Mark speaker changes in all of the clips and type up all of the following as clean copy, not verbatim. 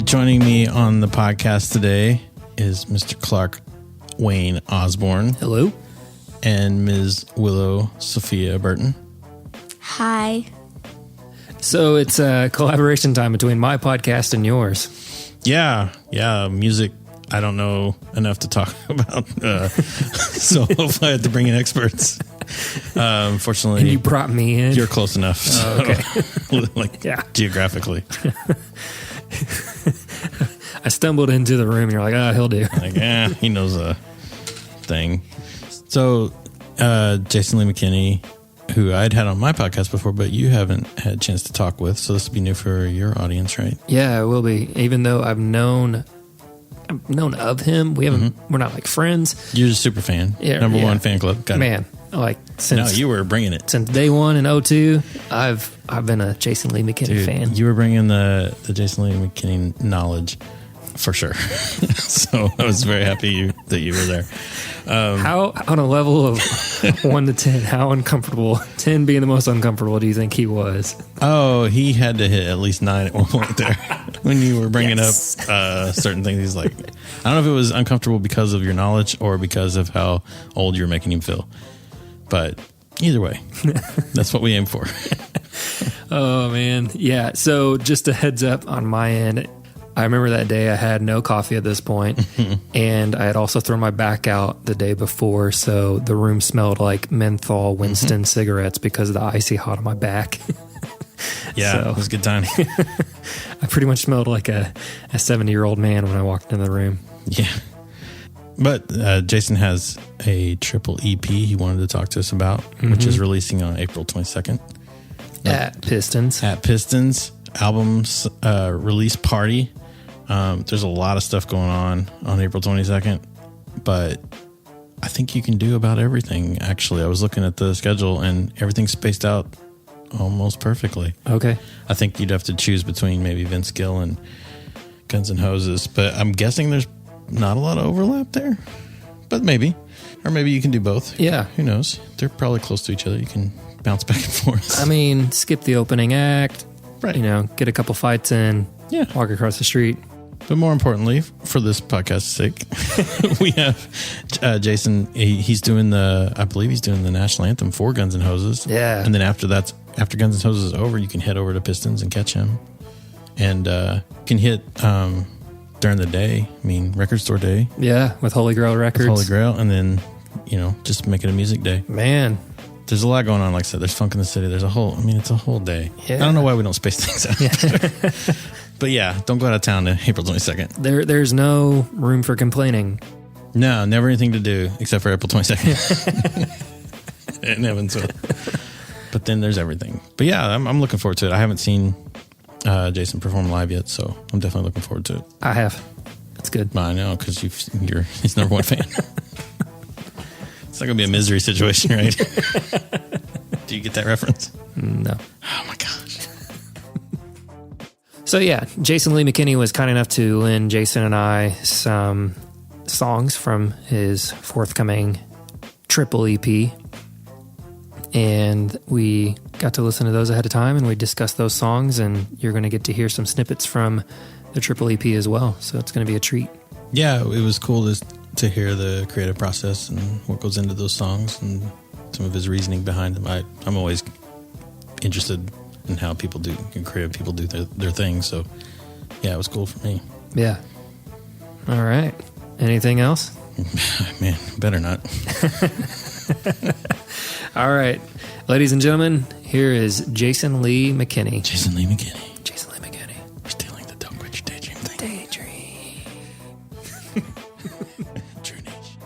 Speaker 1: joining me on the podcast today is Mr. Clark Wayne Osborne.
Speaker 2: Hello.
Speaker 1: And Ms. Willow Sophia Burton.
Speaker 3: Hi.
Speaker 2: So it's a collaboration time between my podcast and yours.
Speaker 1: Yeah. Music, I don't know enough to talk about. So hopefully I had to bring in experts. Fortunately,
Speaker 2: And you brought me in.
Speaker 1: You're close enough. So,
Speaker 2: okay.
Speaker 1: Geographically.
Speaker 2: I stumbled into the room and you're like, he'll do.
Speaker 1: He knows a thing. So, Jason Lee McKinney, who I'd had on my podcast before, but you haven't had a chance to talk with, so this will be new for your audience, right?
Speaker 2: Yeah, it will be. Even though I've known of him, we're not like friends.
Speaker 1: You're a super fan.
Speaker 2: Yeah,
Speaker 1: Number one fan club. Got
Speaker 2: Man, like since
Speaker 1: you were bringing it.
Speaker 2: Since day one in 2002, I've been a Jason Lee McKinney fan.
Speaker 1: You were bringing the Jason Lee McKinney knowledge for sure. So I was very happy that you were there.
Speaker 2: How, on a level of 1 to 10, how uncomfortable, 10 being the most uncomfortable, do you think he was?
Speaker 1: Oh, he had to hit at least 9 at one point there when you were bringing up certain things. He's like, I don't know if it was uncomfortable because of your knowledge or because of how old you're making him feel. But either way, that's what we aim for.
Speaker 2: Oh, man. Yeah. So just a heads up on my end. I remember that day I had no coffee at this point, and I had also thrown my back out the day before, so the room smelled like menthol Winston cigarettes because of the icy hot on my back.
Speaker 1: Yeah, it was a good time.
Speaker 2: I pretty much smelled like a 70-year-old man when I walked into the room.
Speaker 1: Yeah. But Jason has a triple EP he wanted to talk to us about, which is releasing on April 22nd.
Speaker 2: At Pistons.
Speaker 1: At Pistons. Album's release party. There's a lot of stuff going on April 22nd, but I think you can do about everything. Actually, I was looking at the schedule and everything's spaced out almost perfectly.
Speaker 2: Okay.
Speaker 1: I think you'd have to choose between maybe Vince Gill and Guns N' Hoses, but I'm guessing there's not a lot of overlap there, but maybe, or maybe you can do both.
Speaker 2: Yeah.
Speaker 1: Who knows? They're probably close to each other. You can bounce back and forth.
Speaker 2: I mean, skip the opening act,
Speaker 1: right?
Speaker 2: Get a couple fights in, walk across the street.
Speaker 1: But more importantly, for this podcast's sake, we have Jason. He's doing I believe he's doing the national anthem for Guns N' Hoses.
Speaker 2: Yeah.
Speaker 1: And then after Guns N' Hoses is over, you can head over to Pistons and catch him. And can hit during the day. I mean, Record Store Day.
Speaker 2: Yeah, with Holy Grail Records.
Speaker 1: Holy Grail. And then, just make it a music day.
Speaker 2: Man.
Speaker 1: There's a lot going on. Like I said, there's Funk in the City. It's a whole day. Yeah. I don't know why we don't space things out. Yeah. But yeah, don't go out of town to April 22nd.
Speaker 2: There's no room for complaining.
Speaker 1: No, never anything to do except for April 22nd in Evansville. But then there's everything. But yeah, I'm looking forward to it. I haven't seen Jason perform live yet, so I'm definitely looking forward to it.
Speaker 2: I have. It's good.
Speaker 1: I know, because you're his number one fan. It's not going to be a misery situation, right? Do you get that reference?
Speaker 2: No.
Speaker 1: Oh my gosh.
Speaker 2: So yeah, Jason Lee McKinney was kind enough to lend Jason and I some songs from his forthcoming triple EP. And we got to listen to those ahead of time and we discussed those songs, and you're going to get to hear some snippets from the triple EP as well. So it's going to be a treat. Yeah,
Speaker 1: it was cool to hear the creative process and what goes into those songs and some of his reasoning behind them. I'm always interested in how people do, and creative people do their thing. So yeah, it was cool for me.
Speaker 2: Yeah. All right. Anything else?
Speaker 1: Man, better not.
Speaker 2: All right. Ladies and gentlemen, here is Jason Lee McKinney.
Speaker 1: Jason Lee McKinney.
Speaker 2: Jason Lee McKinney.
Speaker 1: We're stealing the Don't Quit Your Daydream thing.
Speaker 2: Daydream.
Speaker 1: True niche.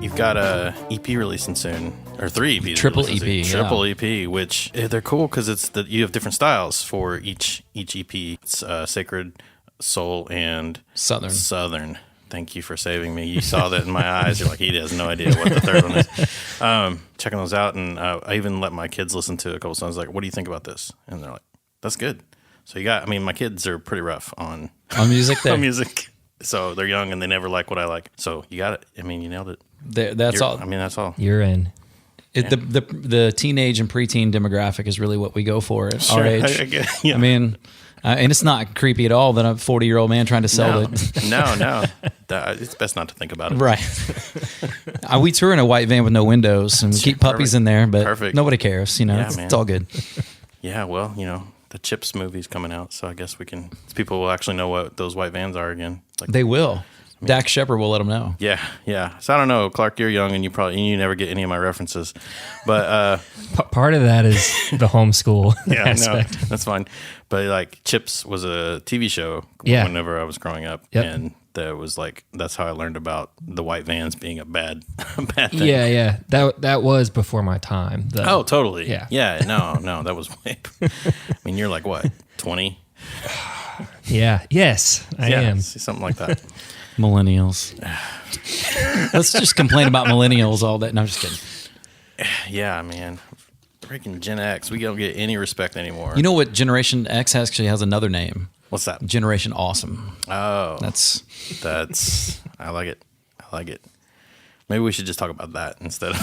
Speaker 1: You've got a EP releasing soon, or 3 EPs.
Speaker 4: Triple EP,
Speaker 1: Triple EP, which they're cool because you have different styles for each EP. It's Sacred, Soul, and Southern. Thank you for saving me. You saw that in my eyes. You're like, he has no idea what the third one is. Checking those out, and I even let my kids listen to a couple songs. Like, what do you think about this? And they're like, that's good. So my kids are pretty rough on
Speaker 4: music.
Speaker 1: On music. So they're young and they never like what I like. So you got it. I mean, you nailed it.
Speaker 4: That's all.
Speaker 1: That's all.
Speaker 4: You're in. The teenage and preteen demographic is really what we go for at our age. I mean, and it's not creepy at all that a 40-year-old man trying to sell it.
Speaker 1: No. It's best not to think about it.
Speaker 4: Right. We tour in a white van with no windows and we keep puppies in there, but nobody cares. It's all good.
Speaker 1: Yeah, well, the Chips movie's coming out, so I guess people will actually know what those white vans are again.
Speaker 4: They will. Dak Shepard will let them know.
Speaker 1: Yeah. So I don't know, Clark, you're young and you never get any of my references, but
Speaker 2: part of that is the homeschool aspect.
Speaker 1: No, that's fine. But like Chips was a TV show whenever I was growing up, and that was that's how I learned about the white vans being a bad thing.
Speaker 2: Yeah. That was before my time.
Speaker 1: Oh, totally.
Speaker 2: Yeah.
Speaker 1: No, that was way. I mean, you're like what, 20?
Speaker 2: Yeah. Yes, I am.
Speaker 1: Something like that.
Speaker 4: Millennials. Let's just complain about millennials all day. No, I'm just kidding.
Speaker 1: Yeah, man. Freaking Gen X. We don't get any respect anymore.
Speaker 4: You know what? Generation X actually has another name.
Speaker 1: What's that?
Speaker 4: Generation Awesome.
Speaker 1: Oh.
Speaker 4: That's
Speaker 1: I like it. Maybe we should just talk about that instead of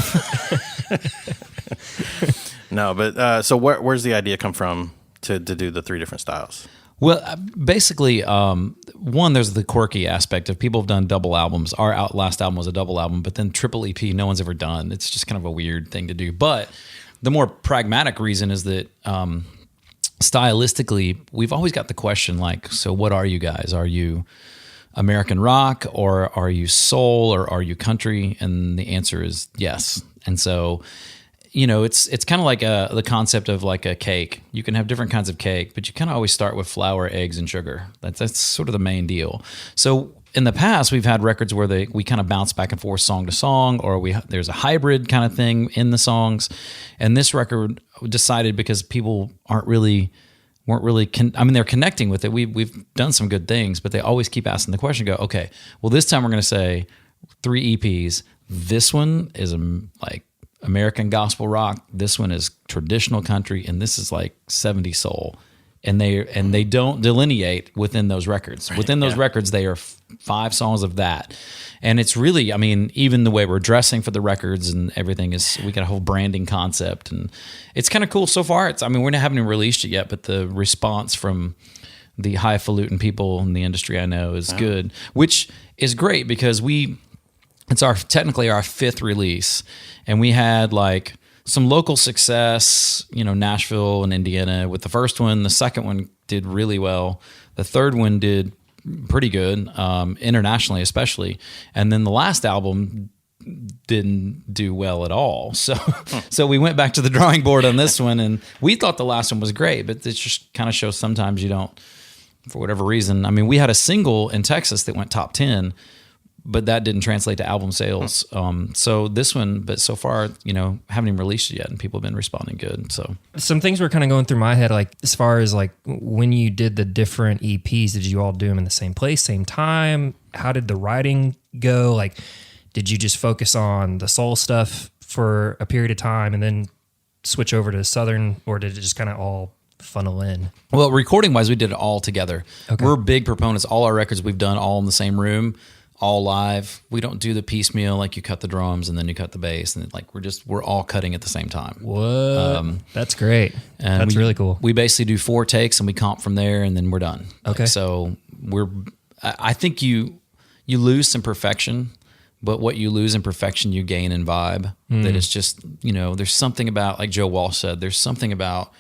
Speaker 1: No, but so where's the idea come from to do the 3 different styles?
Speaker 4: Well, basically, one, there's the quirky aspect of people have done double albums. Our last album was a double album, but then triple EP, no one's ever done. It's just kind of a weird thing to do. But the more pragmatic reason is that stylistically, we've always got the question so what are you guys? Are you American rock, or are you soul, or are you country? And the answer is yes. And so it's kind of like the concept of like a cake. You can have different kinds of cake, but you kind of always start with flour, eggs, and sugar. That's sort of the main deal. So in the past, we've had records where we kind of bounce back and forth song to song, or there's a hybrid kind of thing in the songs. And this record decided, because people weren't really they're connecting with it. We've done some good things, but they always keep asking the question. Go, okay, well, this time we're going to say 3 EPs. This one is like American gospel rock, this one is traditional country, and this is like 70s soul. And they don't delineate within those records. Right, within those records, they are 5 songs of that. And it's really, I mean, even the way we're dressing for the records and everything we got a whole branding concept, and it's kind of cool so far. We haven't even released it yet, but the response from the highfalutin people in the industry I know is good, which is great because it's technically our 5th release, and we had some local success, Nashville and Indiana with the first one. The second one did really well. The third one did pretty good, internationally especially. And then the last album didn't do well at all. So we went back to the drawing board on this one, and we thought the last one was great, but it just kind of shows sometimes you don't, for whatever reason. I mean, we had a single in Texas that went top 10, but that didn't translate to album sales. So this one, but so far, haven't even released it yet, and people have been responding good. So
Speaker 2: some things were kind of going through my head, as far as when you did the different EPs, did you all do them in the same place, same time? How did the writing go? Did you just focus on the soul stuff for a period of time and then switch over to Southern, or did it just kind of all funnel in?
Speaker 4: Well, recording wise, we did it all together. Okay. We're big proponents. All our records we've done all in the same room, all live. We don't do the piecemeal, you cut the drums and then you cut the bass, and we're all cutting at the same time.
Speaker 2: What? That's great. And that's really cool.
Speaker 4: We basically do 4 takes and we comp from there, and then we're done.
Speaker 2: Okay.
Speaker 4: So I think you lose some perfection, but what you lose in perfection, you gain in vibe. That it's just, there's something about, like Joe Walsh said, there's something about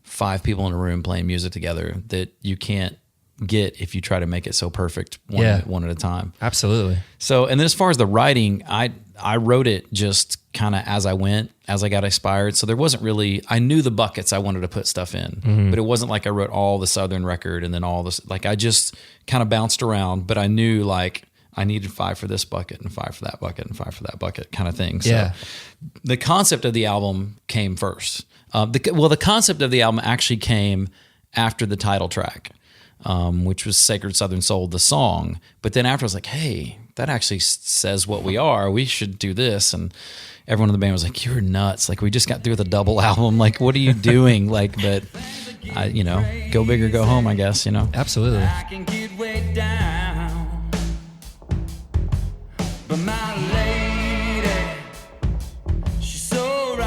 Speaker 4: 5 people in a room playing music together that you can't get if you try to make it so perfect one at a time.
Speaker 2: Absolutely.
Speaker 4: So, and then as far as the writing, I wrote it just kind of as I went, as I got inspired. So there wasn't really, I knew the buckets I wanted to put stuff in, but it wasn't like I wrote all the Southern record and then all this, I just kind of bounced around, but I knew I needed 5 for this bucket and 5 for that bucket and 5 for that bucket kind of thing. So the concept of the album came first. The concept of the album actually came after the title track, which was Sacred Southern Soul, the song. But then after I was like, hey, that actually says what we are. We should do this. And everyone in the band was like, you're nuts. We just got through the double album. What are you doing? But, go big or go home, I guess,
Speaker 2: Absolutely.
Speaker 5: I can get way down, but my lady, she's so right.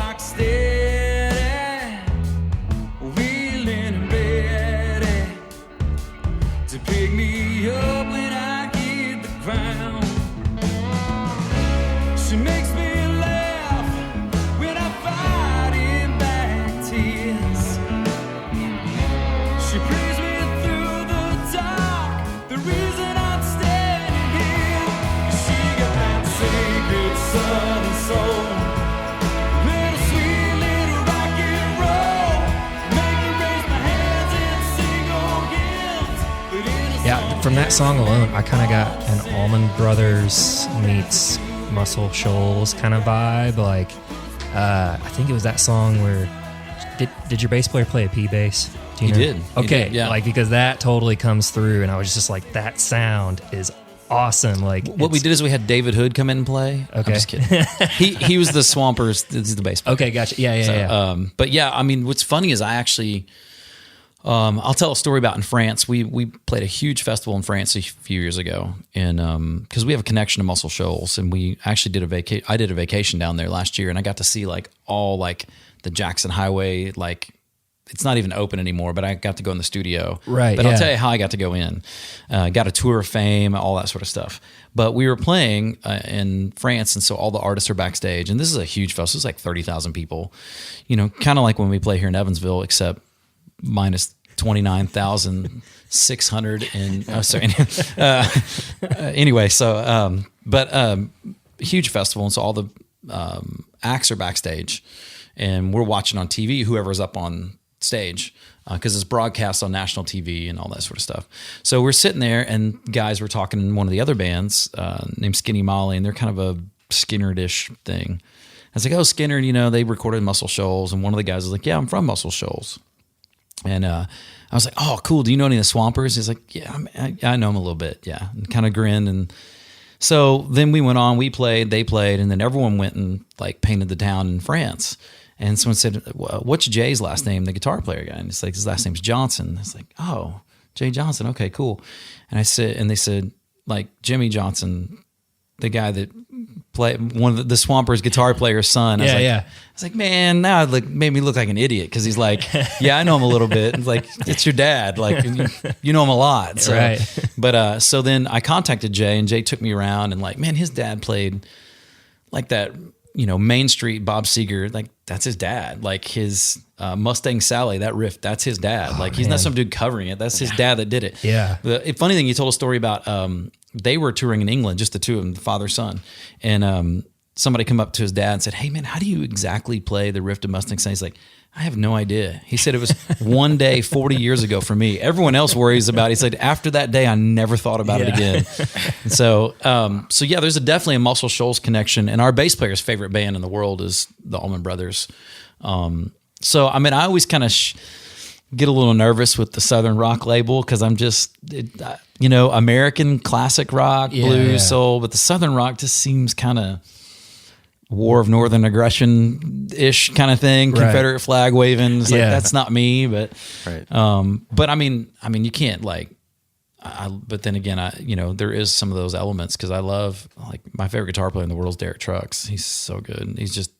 Speaker 2: from that song alone, I kind of got an Allman Brothers meets Muscle Shoals kind of vibe. Like, I think it was that song where did your bass player play a P bass? Do you know?
Speaker 4: Did.
Speaker 2: Okay,
Speaker 4: He did, yeah.
Speaker 2: like because that totally comes through, and I was just like, that sound is awesome. Like
Speaker 4: what we did is we had David Hood come in and play.
Speaker 2: Okay.
Speaker 4: I'm just kidding. he was the Swampers. This is the bass player.
Speaker 2: Okay, gotcha. Yeah.
Speaker 4: But yeah, I mean, what's funny is I actually, I'll tell a story about in France. We played a huge festival in France a few years ago, and because we have a connection to Muscle Shoals, and we actually did I did a vacation down there last year, and I got to see like all like the Jackson Highway, like it's not even open anymore, but I got to go in the studio.
Speaker 2: Right.
Speaker 4: But I'll tell you how I got to go in. Got a tour of fame, all that sort of stuff. But we were playing in France, and so all the artists are backstage. And this is a huge festival. It's like 30,000 people. You know, kind of like when we play here in Evansville, except minus 29,600. And oh, sorry. Anyway, so huge festival, and so all the acts are backstage, and we're watching on TV whoever's up on stage because it's broadcast on national TV and all that sort of stuff. So we're sitting there, and guys were talking in one of the other bands named Skinny Molly, and they're kind of a Skinner-ish thing. I was like, oh, Skinner, you know, they recorded Muscle Shoals, and one of the guys was like, yeah, I'm from Muscle Shoals. And I was like, oh, cool. Do you know any of the Swampers? He's like, yeah, I know them a little bit. Yeah. And kind of grinned. And so then we went on, we played, they played, and then everyone went and like painted the town in France. And someone said, what's Jay's last name, the guitar player guy? And it's like, his last name's Johnson. It's like, oh, Jay Johnson. Okay, cool. And they said, like, Jimmy Johnson, the guy that played one of the Swampers guitar player's son. I was like, man, now it made me look like an idiot. Cause he's like, yeah, I know him a little bit. It's like, it's your dad. Like, you know him a lot. So,
Speaker 2: right.
Speaker 4: But, so then I contacted Jay, and Jay took me around, and like, man, his dad played like that, you know, Main Street, Bob Seger, like that's his dad. Like his Mustang Sally, that riff, that's his dad. Like he's not some dude covering it. That's his dad that did it.
Speaker 2: Yeah.
Speaker 4: The funny thing, you told a story about they were touring in England, just the two of them, the father, son. And somebody come up to his dad and said, hey man, how do you exactly play the riff to Mustang Sally? He's like, I have no idea. He said it was one day 40 years ago for me. Everyone else worries about it. He said, after that day, I never thought about it again. And so yeah, there's definitely a Muscle Shoals connection. And our bass player's favorite band in the world is the Allman Brothers. So, I mean, I always kind of get a little nervous with the Southern rock label because I'm just, you know, American classic rock, blues, soul, but the Southern rock just seems kind of War of Northern Aggression-ish kind of thing,
Speaker 2: right.
Speaker 4: Confederate flag waving. It's like, that's not me, but,
Speaker 1: right.
Speaker 4: But I mean, you can't like, but then again, you know, there is some of those elements because I love, like, my favorite guitar player in the world is Derek Trucks. He's so good. He's just,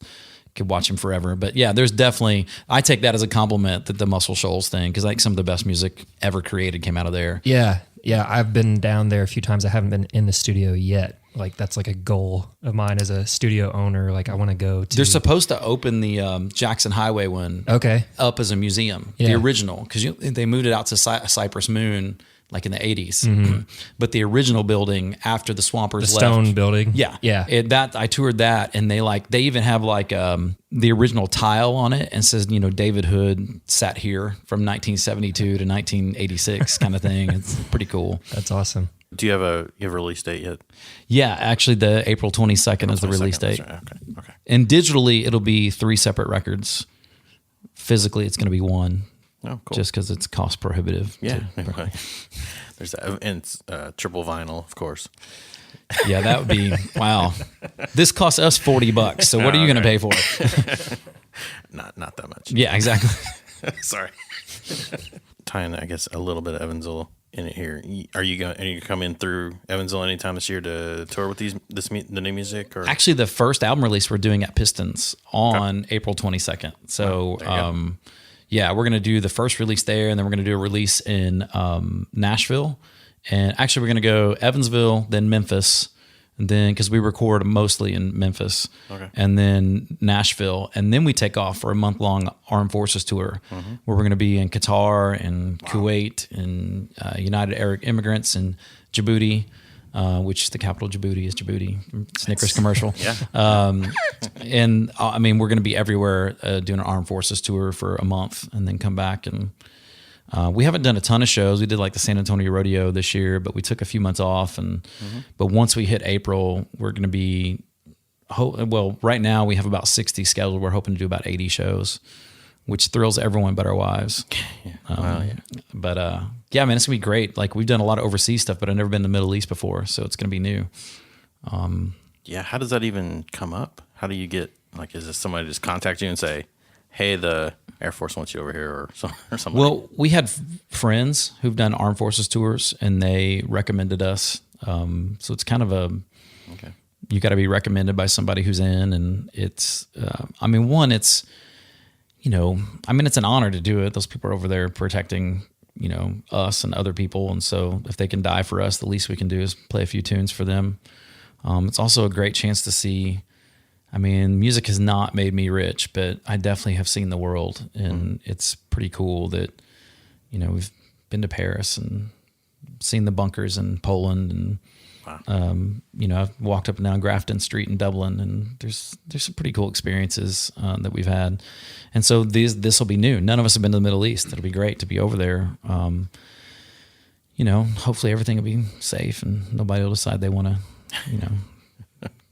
Speaker 4: could watch him forever. But yeah, there's definitely, I take that as a compliment that the Muscle Shoals thing, because like some of the best music ever created came out of there.
Speaker 2: Yeah. I've been down there a few times. I haven't been in the studio yet. Like that's like a goal of mine as a studio owner. Like I want to go to.
Speaker 4: They're supposed to open the Jackson Highway one.
Speaker 2: Okay.
Speaker 4: Up as a museum, the original, because they moved it out to Cypress Moon like in the 80s. Mm-hmm. But the original building after the Swampers left.
Speaker 2: The stone building.
Speaker 4: Yeah.
Speaker 2: Yeah.
Speaker 4: I toured that, and they even have like the original tile on it and says, you know, David Hood sat here from 1972 to 1986 kind of thing. It's pretty cool.
Speaker 2: That's awesome.
Speaker 1: Do you have a release date yet?
Speaker 4: Yeah, actually the April 22nd is the release date.
Speaker 1: Right. Okay.
Speaker 4: And digitally it'll be 3 separate records. Physically it's going to be 1.
Speaker 1: Oh, cool.
Speaker 4: Just because it's cost prohibitive.
Speaker 1: Yeah. There's that. And it's triple vinyl, of course.
Speaker 4: Yeah, that would be, wow. This costs us $40. So what are you going to pay for it?
Speaker 1: Not that much.
Speaker 4: Yeah, exactly.
Speaker 1: Sorry. Tying, I guess, a little bit of Evansville in it here. Are you coming through Evansville anytime this year to tour with the new music? Or?
Speaker 4: Actually, the first album release we're doing at Pistons on April 22nd. So, yeah, we're going to do the first release there, and then we're going to do a release in Nashville. And actually, we're going to go Evansville, then Memphis, and then because we record mostly in Memphis, and then Nashville, and then we take off for a month-long Armed Forces tour, where we're going to be in Qatar and Kuwait and United Arab Immigrants and Djibouti, which the capital of Djibouti is Djibouti. Snickers commercial. And I mean, we're going to be everywhere doing an Armed Forces tour for a month, and then come back and We haven't done a ton of shows. We did like the San Antonio Rodeo this year, but we took a few months off. But once we hit April, we're going to be, right now we have about 60 scheduled. We're hoping to do about 80 shows, which thrills everyone but our wives. But yeah, man, it's going to be great. Like we've done a lot of overseas stuff, but I've never been to the Middle East before. So it's going to be new.
Speaker 1: Yeah. How does that even come up? How do you get, like, is this somebody just contact you and say, hey, the Air Force wants you over here or something?
Speaker 4: Well, we had friends who've done Armed Forces tours and they recommended us. So it's kind of you got to be recommended by somebody who's in, and it's, it's an honor to do it. Those people are over there protecting, us and other people. And so if they can die for us, the least we can do is play a few tunes for them. It's also a great chance to see, music has not made me rich, but I definitely have seen the world, and it's pretty cool that, we've been to Paris and seen the bunkers in Poland, and I've walked up and down Grafton Street in Dublin, and there's some pretty cool experiences that we've had. And so this will be new. None of us have been to the Middle East. It'll be great to be over there. Hopefully everything will be safe and nobody will decide they want to,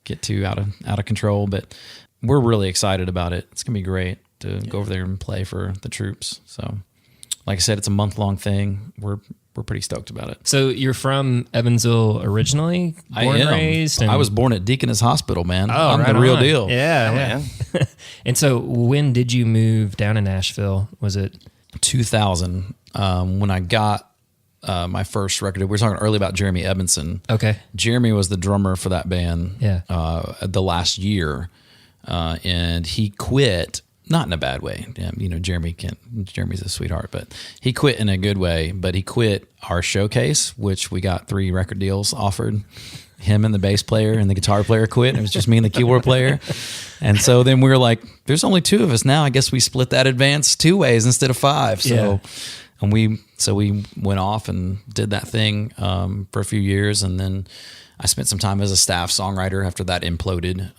Speaker 4: get too out of control. But we're really excited about it. It's gonna be great to go over there and play for the troops. So, like I said, it's a month-long thing. We're pretty stoked about it.
Speaker 2: So you're from Evansville originally? Born and raised?
Speaker 4: I was born at Deaconess Hospital, man.
Speaker 2: Oh,
Speaker 4: I'm
Speaker 2: right
Speaker 4: the real
Speaker 2: on.
Speaker 4: deal.
Speaker 2: Yeah,
Speaker 1: man.
Speaker 2: And so when did you move down to Nashville? Was it
Speaker 4: 2000 when I got my first record? We were talking earlier about Jeremy Edmondson.
Speaker 2: Okay.
Speaker 4: Jeremy was the drummer for that band the last year, and he quit. Not in a bad way. Jeremy's a sweetheart, but he quit in a good way. But he quit our showcase, which we got 3 record deals offered. Him and the bass player and the guitar player quit. It was just me and the keyboard player. And so then we were like, there's only 2 of us now. I guess we split that advance 2 ways instead of 5. So, and we went off and did that thing for a few years. And then I spent some time as a staff songwriter after that imploded.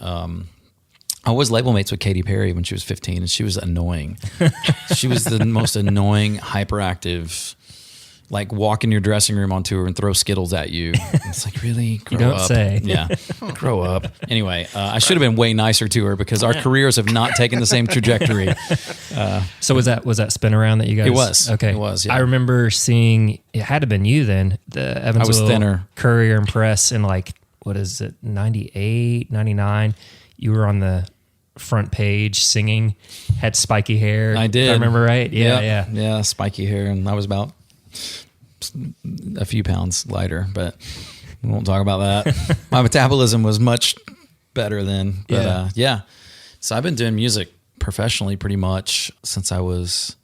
Speaker 4: I was label mates with Katy Perry when she was 15, and she was annoying. She was the most annoying, hyperactive, like walk in your dressing room on tour and throw Skittles at you. It's like, really? Grow
Speaker 2: you don't
Speaker 4: up.
Speaker 2: say.
Speaker 4: Yeah, grow up. Anyway, I should have been way nicer to her because our careers have not taken the same trajectory.
Speaker 2: So was that Spin Around that you guys?
Speaker 4: It was.
Speaker 2: Okay.
Speaker 4: It was, yeah.
Speaker 2: I remember seeing, it had to have been you then, the Evansville
Speaker 4: I was thinner.
Speaker 2: Courier and Press in 98, 99. You were on the front page singing, had spiky hair.
Speaker 4: I did.
Speaker 2: If I remember right? Yeah.
Speaker 4: Spiky hair, and I was about a few pounds lighter, but we won't talk about that. My metabolism was much better then. But so I've been doing music professionally pretty much since I was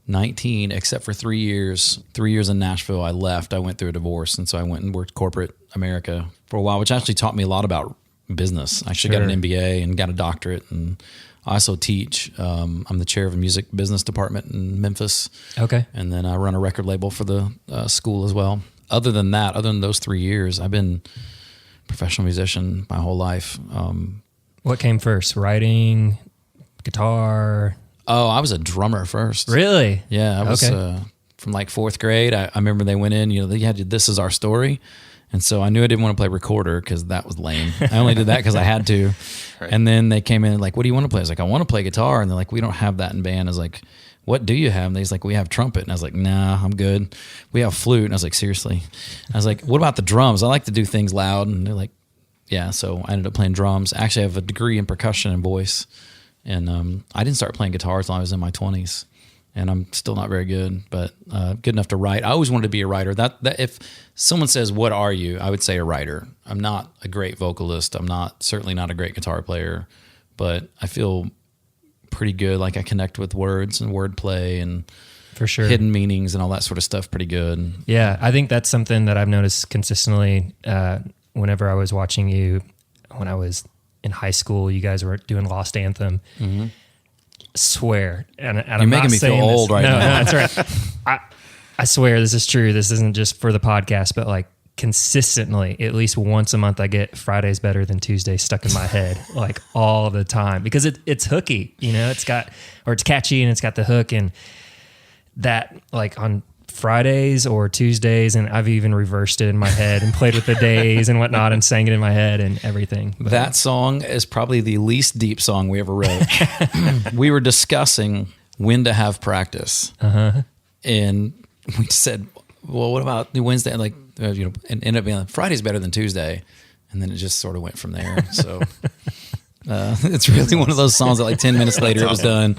Speaker 4: 19, except for 3 years. 3 years in Nashville, I left. I went through a divorce, and so I went and worked corporate America for a while, which actually taught me a lot about business. I actually got an MBA and got a doctorate, and I also teach. I'm the chair of the music business department in Memphis.
Speaker 2: Okay.
Speaker 4: And then I run a record label for the school as well. Other than those 3 years, I've been a professional musician my whole life.
Speaker 2: What came first? Writing, guitar?
Speaker 4: Oh, I was a drummer first.
Speaker 2: Really?
Speaker 4: Yeah. I was from like 4th grade. I remember they went in, they had This Is Our Story. And so I knew I didn't want to play recorder because that was lame. I only did that because I had to. Right. And then they came in like, what do you want to play? I was like, I want to play guitar. And they're like, we don't have that in band. I was like, what do you have? And they're like, we have trumpet. And I was like, nah, I'm good. We have flute. And I was like, seriously? I was like, what about the drums? I like to do things loud. And they're like, yeah. So I ended up playing drums. Actually, I have a degree in percussion and voice. And I didn't start playing guitar until I was in my 20s. And I'm still not very good, but good enough to write. I always wanted to be a writer. That if someone says, "What are you?" I would say a writer. I'm not a great vocalist. I'm certainly not a great guitar player, but I feel pretty good. Like I connect with words and wordplay and
Speaker 2: for sure
Speaker 4: hidden meanings and all that sort of stuff pretty good.
Speaker 2: Yeah, I think that's something that I've noticed consistently. Whenever I was watching you, when I was in high school, you guys were doing Lost Anthem. Mm-hmm. Swear, and
Speaker 4: you're
Speaker 2: I'm
Speaker 4: making
Speaker 2: not
Speaker 4: me feel
Speaker 2: saying
Speaker 4: old right now.
Speaker 2: No, that's right. I swear this is true. This isn't just for the podcast, but like consistently, at least once a month, I get Friday's Better Than Tuesday stuck in my head, like all the time, because it's hooky. It's catchy and it's got the hook. And that like on Fridays or Tuesdays, and I've even reversed it in my head and played with the days and whatnot and sang it in my head and everything. But
Speaker 4: that song is probably the least deep song we ever wrote. We were discussing when to have practice, and we said, "Well, what about the Wednesday?" And like, and ended up being like, Friday's better than Tuesday, and then it just sort of went from there. So. It's really one of those songs that like 10 minutes later it was done.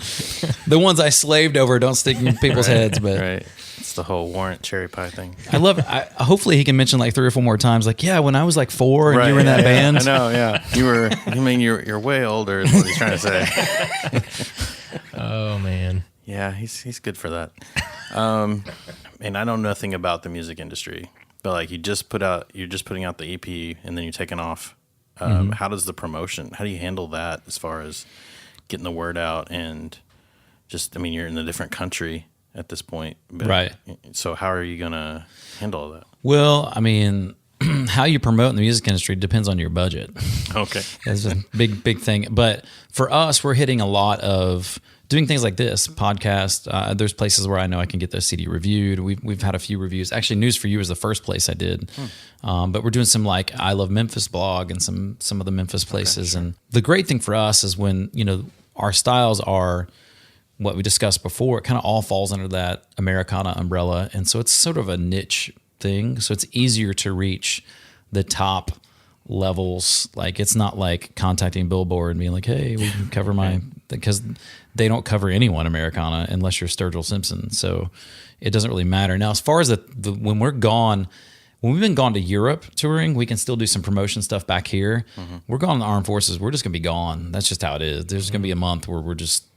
Speaker 4: The ones I slaved over don't stick in people's heads, but
Speaker 1: right. It's the whole Warrant cherry pie thing.
Speaker 4: I love it. Hopefully he can mention like 3 or 4 more times, like, yeah, when I was like 4 and you were in that band.
Speaker 1: I know, yeah. You're way older is what he's trying to say.
Speaker 2: Oh man.
Speaker 1: Yeah, he's good for that. And I know nothing about the music industry, but like you're just putting out the EP and then you're taking off. How does the promotion, how do you handle that as far as getting the word out and just, you're in a different country at this point. But,
Speaker 4: right.
Speaker 1: So how are you going to handle all that?
Speaker 4: Well, how you promote in the music industry depends on your budget.
Speaker 1: Okay.
Speaker 4: That's a big thing. But for us, we're hitting a lot of doing things like this podcast. There's places where I know I can get the CD reviewed. We've had a few reviews. Actually, News for You is the first place I did. But we're doing some like I Love Memphis blog and some of the Memphis places. Okay, sure. And the great thing for us is when, our styles are what we discussed before, it kind of all falls under that Americana umbrella. And so it's sort of a niche thing. So it's easier to reach the top levels. Like it's not like contacting Billboard and being like, hey, we can cover because they don't cover anyone Americana unless you're Sturgill Simpson. So it doesn't really matter. Now, as far as when we're gone, when we've been gone to Europe touring, we can still do some promotion stuff back here. We're gone in the armed forces. We're just going to be gone. That's just how it is. There's going to be a month where we're just,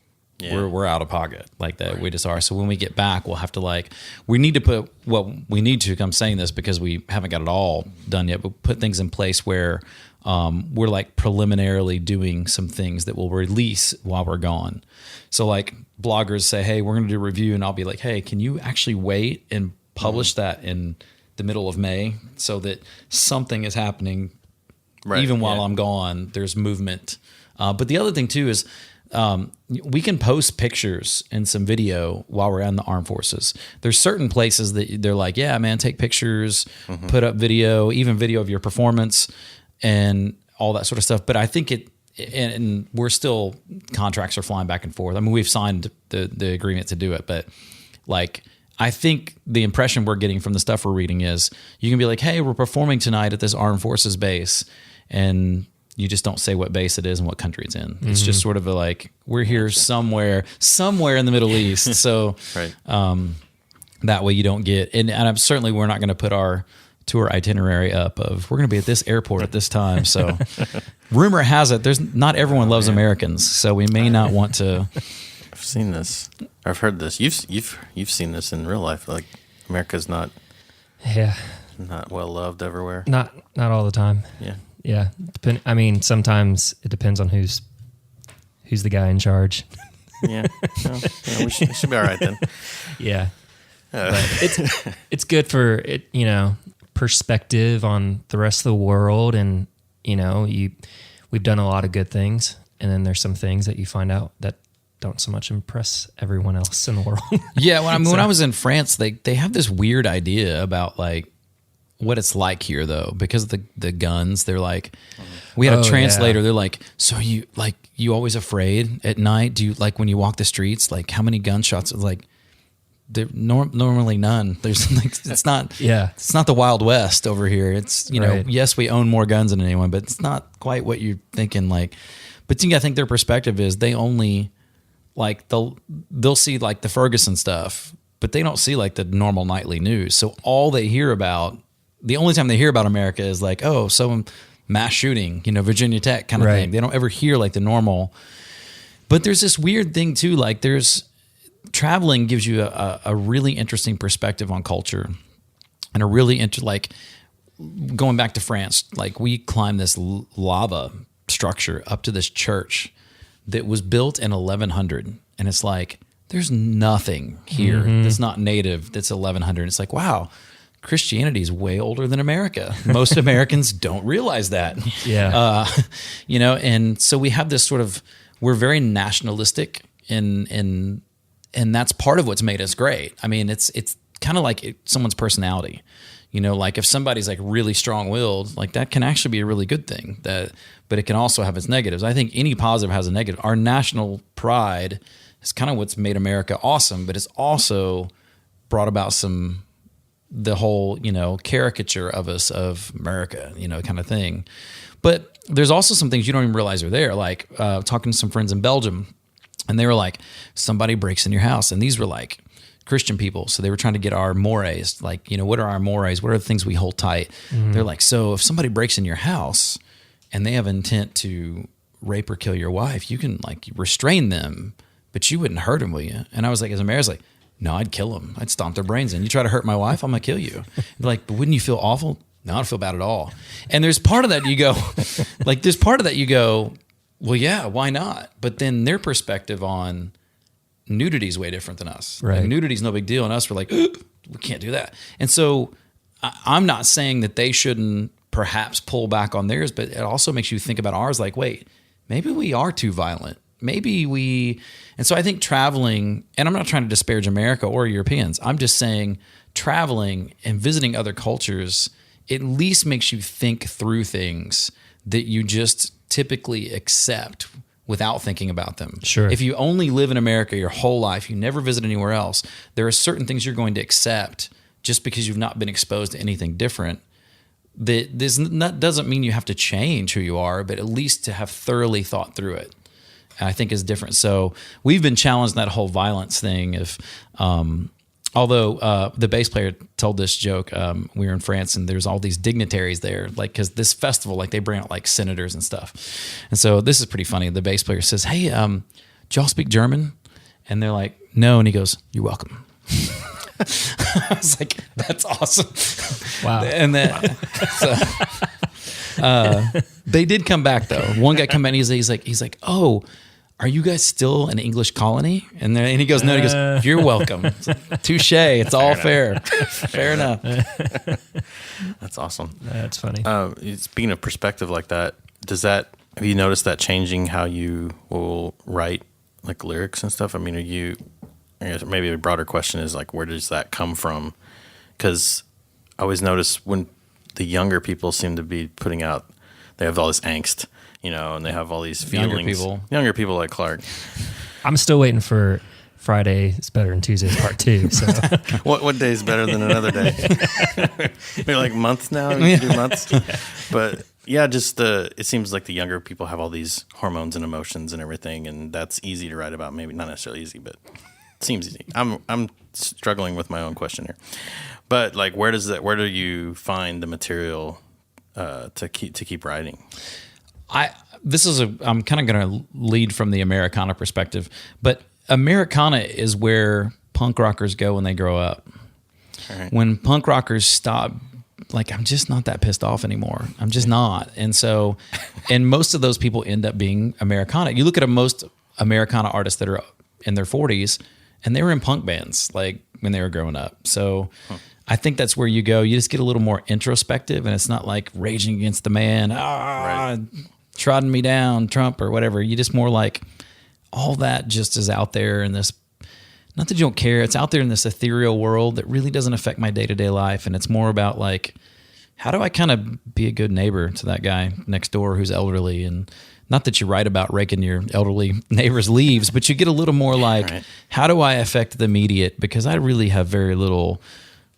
Speaker 4: we're out of pocket like that. Right. We just are. So when we get back, we'll have to we need to put I'm saying this because we haven't got it all done yet, but put things in place where we're like preliminarily doing some things that we'll release while we're gone. So like bloggers say, hey, we're going to do a review, and I'll be like, hey, can you actually wait and publish that in the middle of May so that something is happening even while I'm gone, there's movement. But the other thing too is we can post pictures and some video while we're in the armed forces. There's certain places that they're like, yeah, man, take pictures, put up video, even video of your performance and all that sort of stuff. But I think and we're still, contracts are flying back and forth. We've signed the agreement to do it, but like, I think the impression we're getting from the stuff we're reading is you can be like, hey, we're performing tonight at this armed forces base, and you just don't say what base it is and what country it's in. It's just sort of we're here somewhere in the Middle East. So that way you don't get, and we're not going to put our tour itinerary up of we're going to be at this airport at this time. So rumor has it, not everyone loves Americans. So we may not want to.
Speaker 1: I've seen this. I've heard this. You've seen this in real life. Like America's not well loved everywhere.
Speaker 2: Not all the time. Yeah. Sometimes it depends on who's the guy in charge.
Speaker 1: We should be all right then.
Speaker 2: Yeah. It's good for it, perspective on the rest of the world, and we've done a lot of good things, and then there's some things that you find out that don't so much impress everyone else in the world.
Speaker 4: Yeah, when I was in France, they have this weird idea about like what it's like here though, because of the guns. They're like, we had a translator. Yeah. They're like, so you always afraid at night? Do you like when you walk the streets? Like how many gunshots? Like normally none. There's like it's not. Yeah, it's not the Wild West over here. It's yes, we own more guns than anyone, but it's not quite what you're thinking. Like, but I think their perspective is they only. Like they'll see like the Ferguson stuff, but they don't see like the normal nightly news. So the only time they hear about America is like, oh, some mass shooting, Virginia Tech kind of thing. They don't ever hear like the normal. But there's this weird thing too. Like traveling gives you a really interesting perspective on culture, and a really like going back to France. Like we climbed this lava structure up to this church that was built in 1100, and it's like there's nothing here that's not native that's 1100. It's like, wow, Christianity is way older than America. Most Americans don't realize that. Yeah. And so we have this sort of, we're very nationalistic in and that's part of what's made us great. I mean, it's kind of like someone's personality. You know, like if somebody's like really strong-willed, like that can actually be a really good thing. But it can also have its negatives. I think any positive has a negative. Our national pride is kind of what's made America awesome, but it's also brought about the whole, you know, caricature of us, of America, you know, kind of thing. But there's also some things you don't even realize are there. Like talking to some friends in Belgium, and they were like, somebody breaks in your house, and these were like Christian people. So they were trying to get our mores, like, you know, what are our mores? What are the things we hold tight? Mm-hmm. They're like, so if somebody breaks in your house and they have intent to rape or kill your wife, you can like restrain them, but you wouldn't hurt them, will you? And I was like, as a mayor, I was like, no, I'd kill them. I'd stomp their brains in. You try to hurt my wife, I'm gonna kill you. They're like, but wouldn't you feel awful? No, I don't feel bad at all. And there's part of that you go, well, yeah, why not? But then their perspective on nudity is way different than us.
Speaker 2: Right.
Speaker 4: Like, nudity is no big deal. And us, we're like, we can't do that. And so I'm not saying that they shouldn't perhaps pull back on theirs, but it also makes you think about ours. Like, wait, maybe we are too violent. And so I think traveling, and I'm not trying to disparage America or Europeans. I'm just saying traveling and visiting other cultures at least makes you think through things that you just typically accept without thinking about them.
Speaker 2: Sure.
Speaker 4: If you only live in America your whole life, you never visit anywhere else, there are certain things you're going to accept just because you've not been exposed to anything different. That doesn't mean you have to change who you are, but at least to have thoroughly thought through it, I think is different. So we've been challenged in that whole violence thing. Although the bass player told this joke, we were in France and there's all these dignitaries there, like, because this festival, like they bring out like senators and stuff. And so this is pretty funny. The bass player says, hey, do y'all speak German? And they're like, no. And he goes, you're welcome. I was like, that's awesome.
Speaker 2: Wow.
Speaker 4: And then they did come back though. One guy come back and he's like, oh, are you guys still an English colony? And he goes, no. He goes, you're welcome. Touche. It's all fair. Fair enough.
Speaker 1: That's awesome.
Speaker 2: That's funny.
Speaker 1: Speaking of perspective like that, have you noticed that changing how you will write like lyrics and stuff? I mean, I guess maybe a broader question is like, where does that come from? Because I always notice when the younger people seem to be putting out, they have all this angst, you know, and they have all these feelings. Younger people like Clark.
Speaker 2: I'm still waiting for Friday is better than Tuesday's part 2. So
Speaker 1: what day is better than another day? Maybe like months now. You do months. Yeah. But yeah, just it seems like the younger people have all these hormones and emotions and everything, and that's easy to write about. Maybe not necessarily easy, but it seems easy. I'm struggling with my own question here. But like, where do you find the material to keep writing?
Speaker 4: I'm kind of going to lead from the Americana perspective, but Americana is where punk rockers go when they grow up. Right. When punk rockers stop, like, I'm just not that pissed off anymore. I'm just not. And so, and most of those people end up being Americana. You look at most Americana artists that are in their 40s, and they were in punk bands, like, when they were growing up. So I think that's where you go. You just get a little more introspective, and it's not like raging against the man, right, trotting me down, Trump or whatever. You just more like, all that just is out there in this, not that you don't care, it's out there in this ethereal world that really doesn't affect my day-to-day life. And it's more about like, how do I kind of be a good neighbor to that guy next door who's elderly? And not that you write about raking your elderly neighbor's leaves, but you get a little more like, right, how do I affect the immediate? Because I really have very little,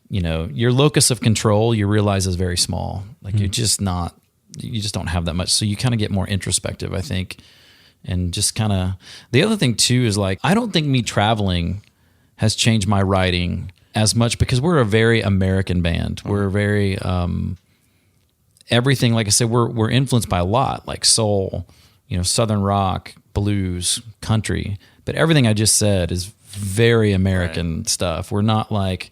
Speaker 4: you know, your locus of control, you realize is very small. Like you just don't have that much. So you kind of get more introspective, I think. And just kind of, the other thing too is like, I don't think me traveling has changed my writing as much because we're a very American band. We're very, everything, like I said, we're influenced by a lot, like soul, you know, Southern rock, blues, country, but everything I just said is very American stuff. We're not like,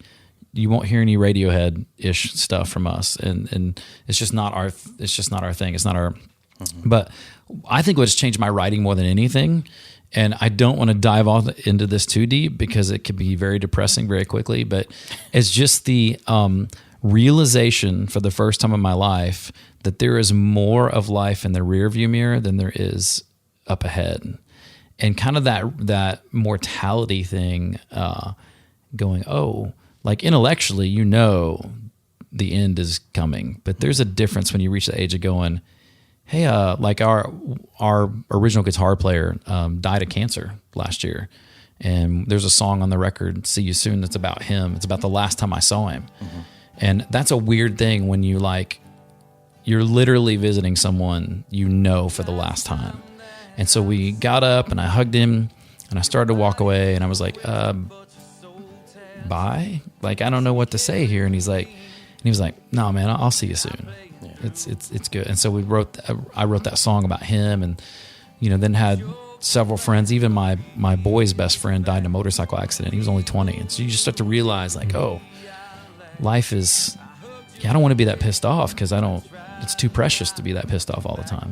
Speaker 4: you won't hear any Radiohead-ish stuff from us. And it's just not our thing. It's not our, but I think what's changed my writing more than anything, and I don't want to dive off into this too deep because it could be very depressing very quickly, but it's just the realization for the first time in my life that there is more of life in the rearview mirror than there is up ahead. and kind of that mortality thing, going, oh, like intellectually, you know, the end is coming, but there's a difference when you reach the age of going, hey, like our original guitar player died of cancer last year, and there's a song on the record, "See You Soon," that's about him. It's about the last time I saw him, and that's a weird thing when you like, you're literally visiting someone you know for the last time. And so we got up and I hugged him and I started to walk away, and I was like, bye? Like, I don't know what to say here. And he was like, no, man, I'll see you soon. Yeah. It's good. And so I wrote that song about him, and, you know, then had several friends, even my boy's best friend died in a motorcycle accident. He was only 20. And so you just start to realize, like, oh, life is, I don't want to be that pissed off, because it's too precious to be that pissed off all the time.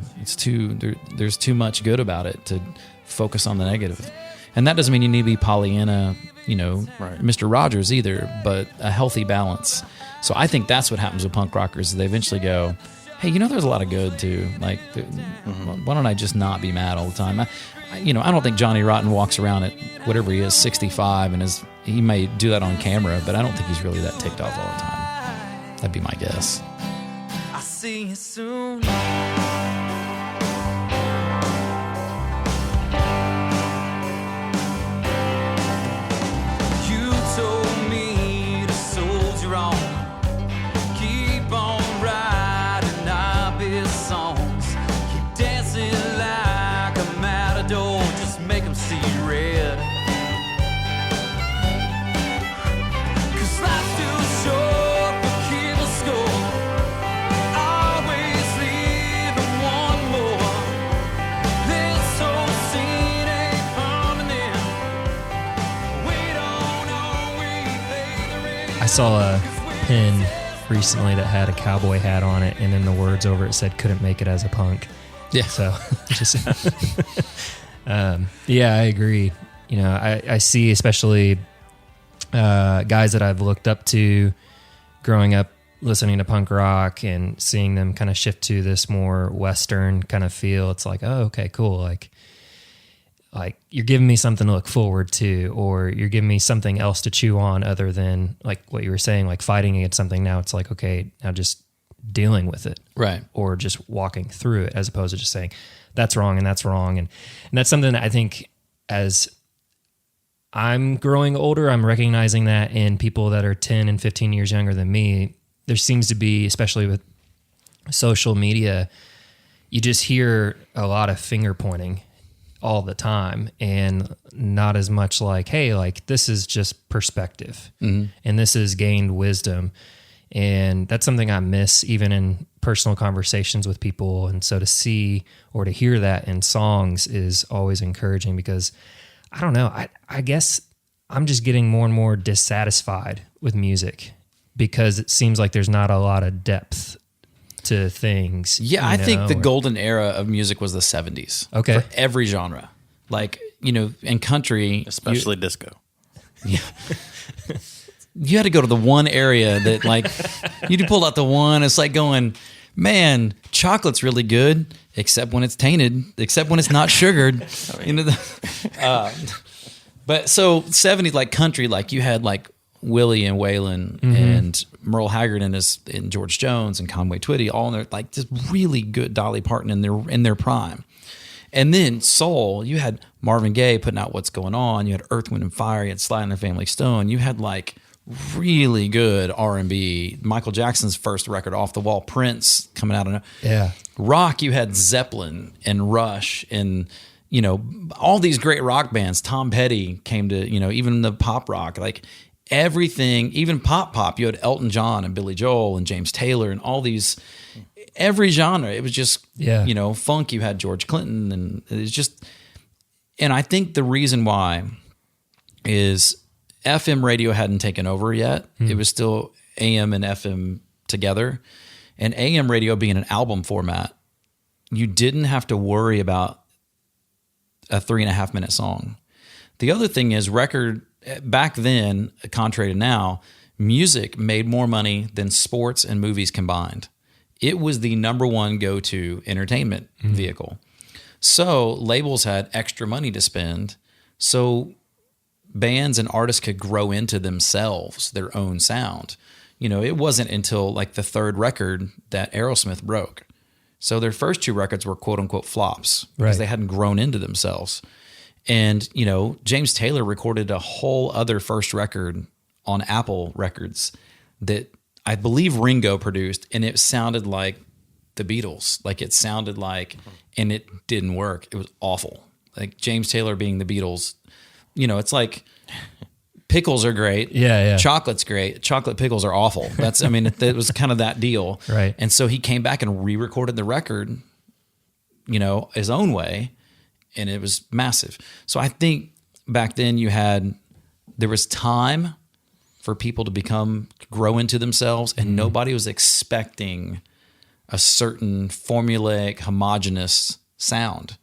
Speaker 4: There's too much good about it to focus on the negative. And that doesn't mean you need to be Pollyanna, you know, right, Mr. Rogers either, but a healthy balance. So I think that's what happens with punk rockers. They eventually go, hey, you know, there's a lot of good too. Like, why don't I just not be mad all the time? I don't think Johnny Rotten walks around at whatever he is, 65, and he may do that on camera, but I don't think he's really that ticked off all the time. That'd be my guess.
Speaker 5: I'll see you soon. You told me to soldier on, keep on writing our songs, keep dancing like a matador, just make them see red. 'Cause life's too short for keep a score, always leaving one more. This whole scene ain't permanent, we don't always play the radio.
Speaker 2: I saw a pin recently that had a cowboy hat on it, and then the words over it said "couldn't make it as a punk."
Speaker 4: Yeah.
Speaker 2: So just yeah, I agree. You know, I see especially guys that I've looked up to growing up listening to punk rock and seeing them kind of shift to this more Western kind of feel. It's like, oh, okay, cool. Like you're giving me something to look forward to, or you're giving me something else to chew on other than like what you were saying, like fighting against something. Now it's like, okay, now just dealing with it.
Speaker 4: Right.
Speaker 2: Or just walking through it, as opposed to just saying that's wrong and that's wrong. And that's something that I think as I'm growing older, I'm recognizing that in people that are 10 and 15 years younger than me. There seems to be, especially with social media, you just hear a lot of finger pointing all the time, and not as much like, hey, like this is just perspective, and this is gained wisdom. And that's something I miss even in personal conversations with people. And so to see or to hear that in songs is always encouraging, because I don't know, I guess I'm just getting more and more dissatisfied with music because it seems like there's not a lot of depth to things.
Speaker 4: Yeah, I think the golden era of music was the 70s.
Speaker 2: Okay.
Speaker 4: For every genre. Like, you know, in country.
Speaker 1: Especially disco.
Speaker 4: Yeah. You had to go to the one area that, like, you pulled out the one. It's like going, man, chocolate's really good, except when it's tainted, except when it's not sugared. You know, but so 70s, like country, like you had like Willie and Waylon and Merle Haggard and George Jones and Conway Twitty, all in their like just really good, Dolly Parton in their prime. And then soul, you had Marvin Gaye putting out What's Going On. You had Earth, Wind and Fire. You had Sly and the Family Stone. You had like really good R&B. Michael Jackson's first record, Off the Wall. Prince coming out of rock. You had Zeppelin and Rush and, you know, all these great rock bands. Tom Petty came to, you know, even the pop rock, like everything, even pop. You had Elton John and Billy Joel and James Taylor and all these, every genre. It was just, you know, funk. You had George Clinton, and it's just, and I think the reason why is FM radio hadn't taken over yet. It was still AM and FM together. And AM radio being an album format, you didn't have to worry about a 3.5 minute song. The other thing is record, back then, contrary to now, music made more money than sports and movies combined. It was the number one go-to entertainment vehicle. So labels had extra money to spend. So bands and artists could grow into themselves, their own sound. You know, it wasn't until like the third record that Aerosmith broke. So their first 2 records were quote unquote flops because they hadn't grown into themselves. And, you know, James Taylor recorded a whole other first record on Apple Records that I believe Ringo produced, and it sounded like the Beatles. Like it sounded like, and it didn't work. It was awful. Like James Taylor being the Beatles, you know, it's like pickles are great.
Speaker 2: Yeah.
Speaker 4: Chocolate's great. Chocolate pickles are awful. That's, I mean, it was kind of that deal.
Speaker 2: Right.
Speaker 4: And so he came back and re-recorded the record, you know, his own way, and it was massive. So I think back then there was time for people to grow into themselves, and nobody was expecting a certain formulaic, homogenous sound.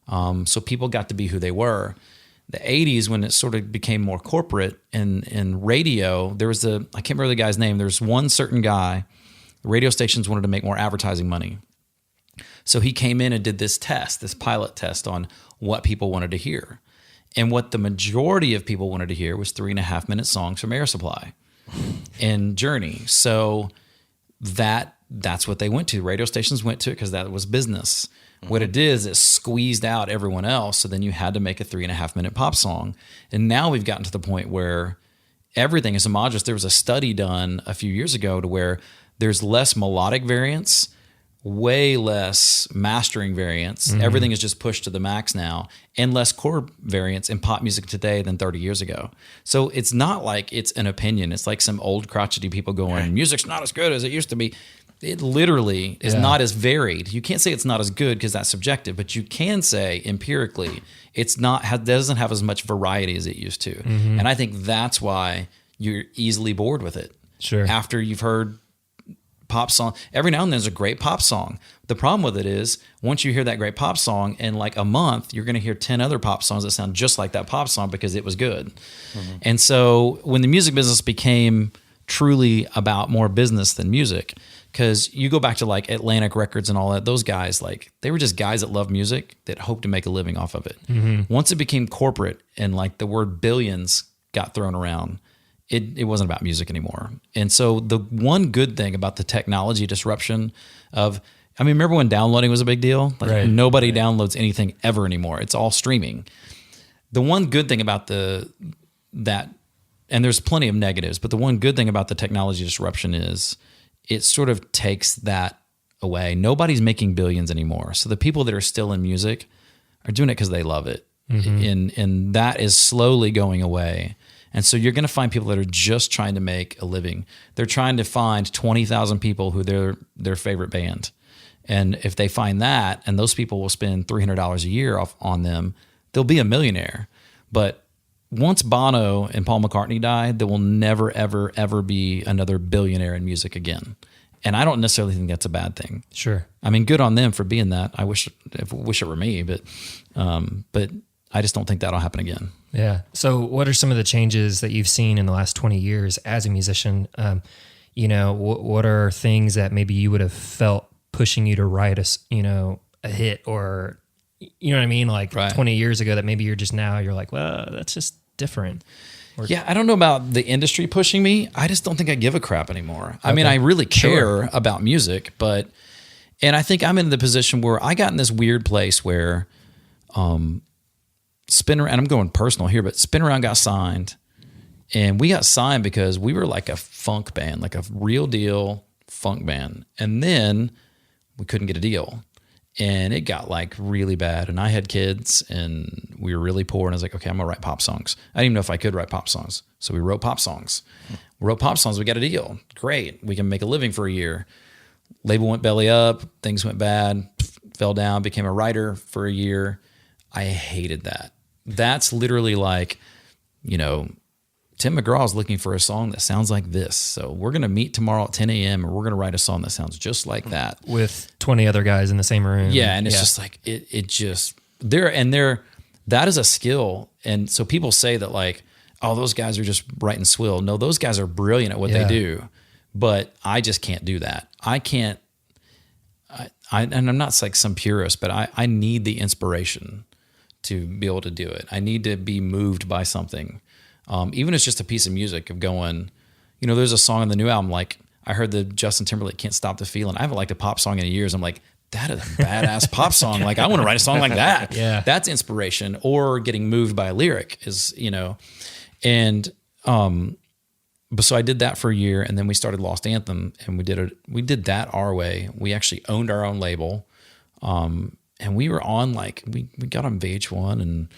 Speaker 4: So people got to be who they were. The 80s, when it sort of became more corporate and radio, there was I can't remember the guy's name. There's one certain guy, radio stations wanted to make more advertising money. So he came in and did this pilot test on what people wanted to hear. And what the majority of people wanted to hear was 3.5-minute songs from Air Supply and Journey. So that's what they went to. Radio stations went to it because that was business. What it did is it squeezed out everyone else. So then you had to make a 3.5-minute pop song. And now we've gotten to the point where everything is homogenous. There was a study done a few years ago to where there's less melodic variance, way less mastering variance. Everything is just pushed to the max now, and less chord variance in pop music today than 30 years ago. So it's not like it's an opinion. It's like some old crotchety people going, music's not as good as it used to be. It literally is not as varied. You can't say it's not as good because that's subjective, but you can say empirically doesn't have as much variety as it used to. And I think that's why you're easily bored with it.
Speaker 2: Sure.
Speaker 4: After you've heard pop song, every now and then there's a great pop song. The problem with it is once you hear that great pop song in like a month, you're going to hear 10 other pop songs that sound just like that pop song because it was good. And so when the music business became truly about more business than music, because you go back to like Atlantic Records and all that, those guys, like they were just guys that loved music that hoped to make a living off of it. Once it became corporate and like the word billions got thrown around, it wasn't about music anymore. And so the one good thing about the technology disruption remember when downloading was a big deal? Like nobody downloads anything ever anymore. It's all streaming. The one good thing about that, and there's plenty of negatives, but the one good thing about the technology disruption is it sort of takes that away. Nobody's making billions anymore. So the people that are still in music are doing it because they love it. And that is slowly going away. And so you're going to find people that are just trying to make a living. They're trying to find 20,000 people who they're their favorite band. And if they find that, and those people will spend $300 a year on them, they'll be a millionaire. But once Bono and Paul McCartney die, there will never, ever, ever be another billionaire in music again. And I don't necessarily think that's a bad thing.
Speaker 2: Sure.
Speaker 4: I mean, good on them for being that. I wish it were me, but I just don't think that'll happen again.
Speaker 2: Yeah. So what are some of the changes that you've seen in the last 20 years as a musician? What are things that maybe you would have felt pushing you to write a hit, or, you know what I mean? Like 20 years ago that maybe you're like, well, that's just different.
Speaker 4: Yeah. I don't know about the industry pushing me. I just don't think I give a crap anymore. I mean, I really care about music, and I think I'm in the position where I got in this weird place where, Spin Around, I'm going personal here, but Spin Around got signed, and we got signed because we were like a funk band, like a real deal funk band. And then we couldn't get a deal, and it got like really bad. And I had kids, and we were really poor. And I was like, okay, I'm gonna write pop songs. I didn't even know if I could write pop songs. So we wrote pop songs. We got a deal. Great. We can make a living for a year. Label went belly up. Things went bad, fell down, became a writer for a year. I hated that. That's literally like, Tim McGraw is looking for a song that sounds like this. So we're going to meet tomorrow at 10 a.m. and we're going to write a song that sounds just like that.
Speaker 2: With 20 other guys in the same room.
Speaker 4: Yeah. And it's just like, that is a skill. And so people say that like, oh, those guys are just writing swill. No, those guys are brilliant at what they do, but I just can't do that. I and I'm not like some purist, but I need the inspiration to be able to do it. I need to be moved by something. Even if it's just a piece of music of going, there's a song on the new album. Like I heard the Justin Timberlake Can't Stop the Feeling. I haven't liked a pop song in years. I'm like, that is a badass pop song. Like I want to write a song like that.
Speaker 2: Yeah.
Speaker 4: That's inspiration, or getting moved by a lyric is, and, but so I did that for a year, and then we started Lost Anthem, and we did that our way. We actually owned our own label. And we were on we got on VH1, and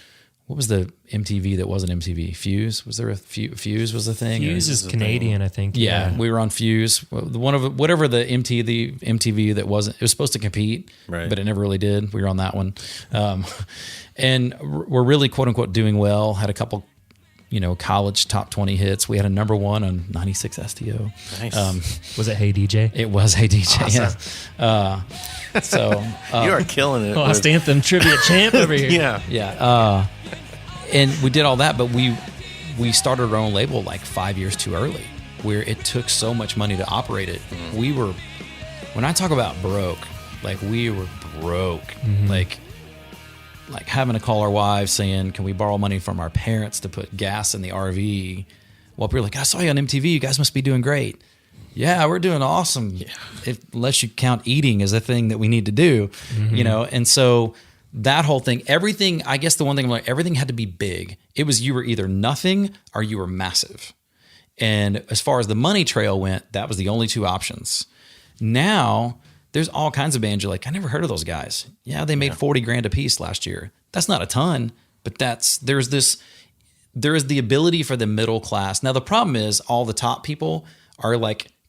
Speaker 4: what was the MTV that wasn't MTV? Fuse? Was there a Fuse was the thing?
Speaker 2: Fuse is Canadian, I think.
Speaker 4: Yeah, we were on Fuse. Whatever the MTV that wasn't, it was supposed to compete,
Speaker 1: right,
Speaker 4: but it never really did. We were on that one. And we're really quote unquote doing well. Had a couple college top 20 hits. We had a number 1 on 96 STO.
Speaker 1: Nice.
Speaker 2: Was it Hey DJ?
Speaker 4: It was Hey DJ.
Speaker 1: Awesome.
Speaker 4: Yeah. So
Speaker 1: you are killing it.
Speaker 2: Lost Anthem trivia champ over here.
Speaker 1: Yeah.
Speaker 4: Yeah. And we did all that, but we started our own label 5 years too early, where it took so much money to operate it. Mm-hmm. When I talk about broke, we were broke. Mm-hmm. Like having to call our wives saying, can we borrow money from our parents to put gas in the RV? Well, people were like, I saw you on MTV. You guys must be doing great. Yeah, we're doing awesome. Yeah. Unless you count eating as a thing that we need to do, mm-hmm. And so that whole thing, everything, I guess the one thing I'm like, everything had to be big. It was, you were either nothing or you were massive. And as far as the money trail went, that was the only two options. Now, there's all kinds of bands. You're like, I never heard of those guys. Yeah, they made $40,000 a piece last year. That's not a ton, but there is the ability for the middle class. Now, the problem is all the top people are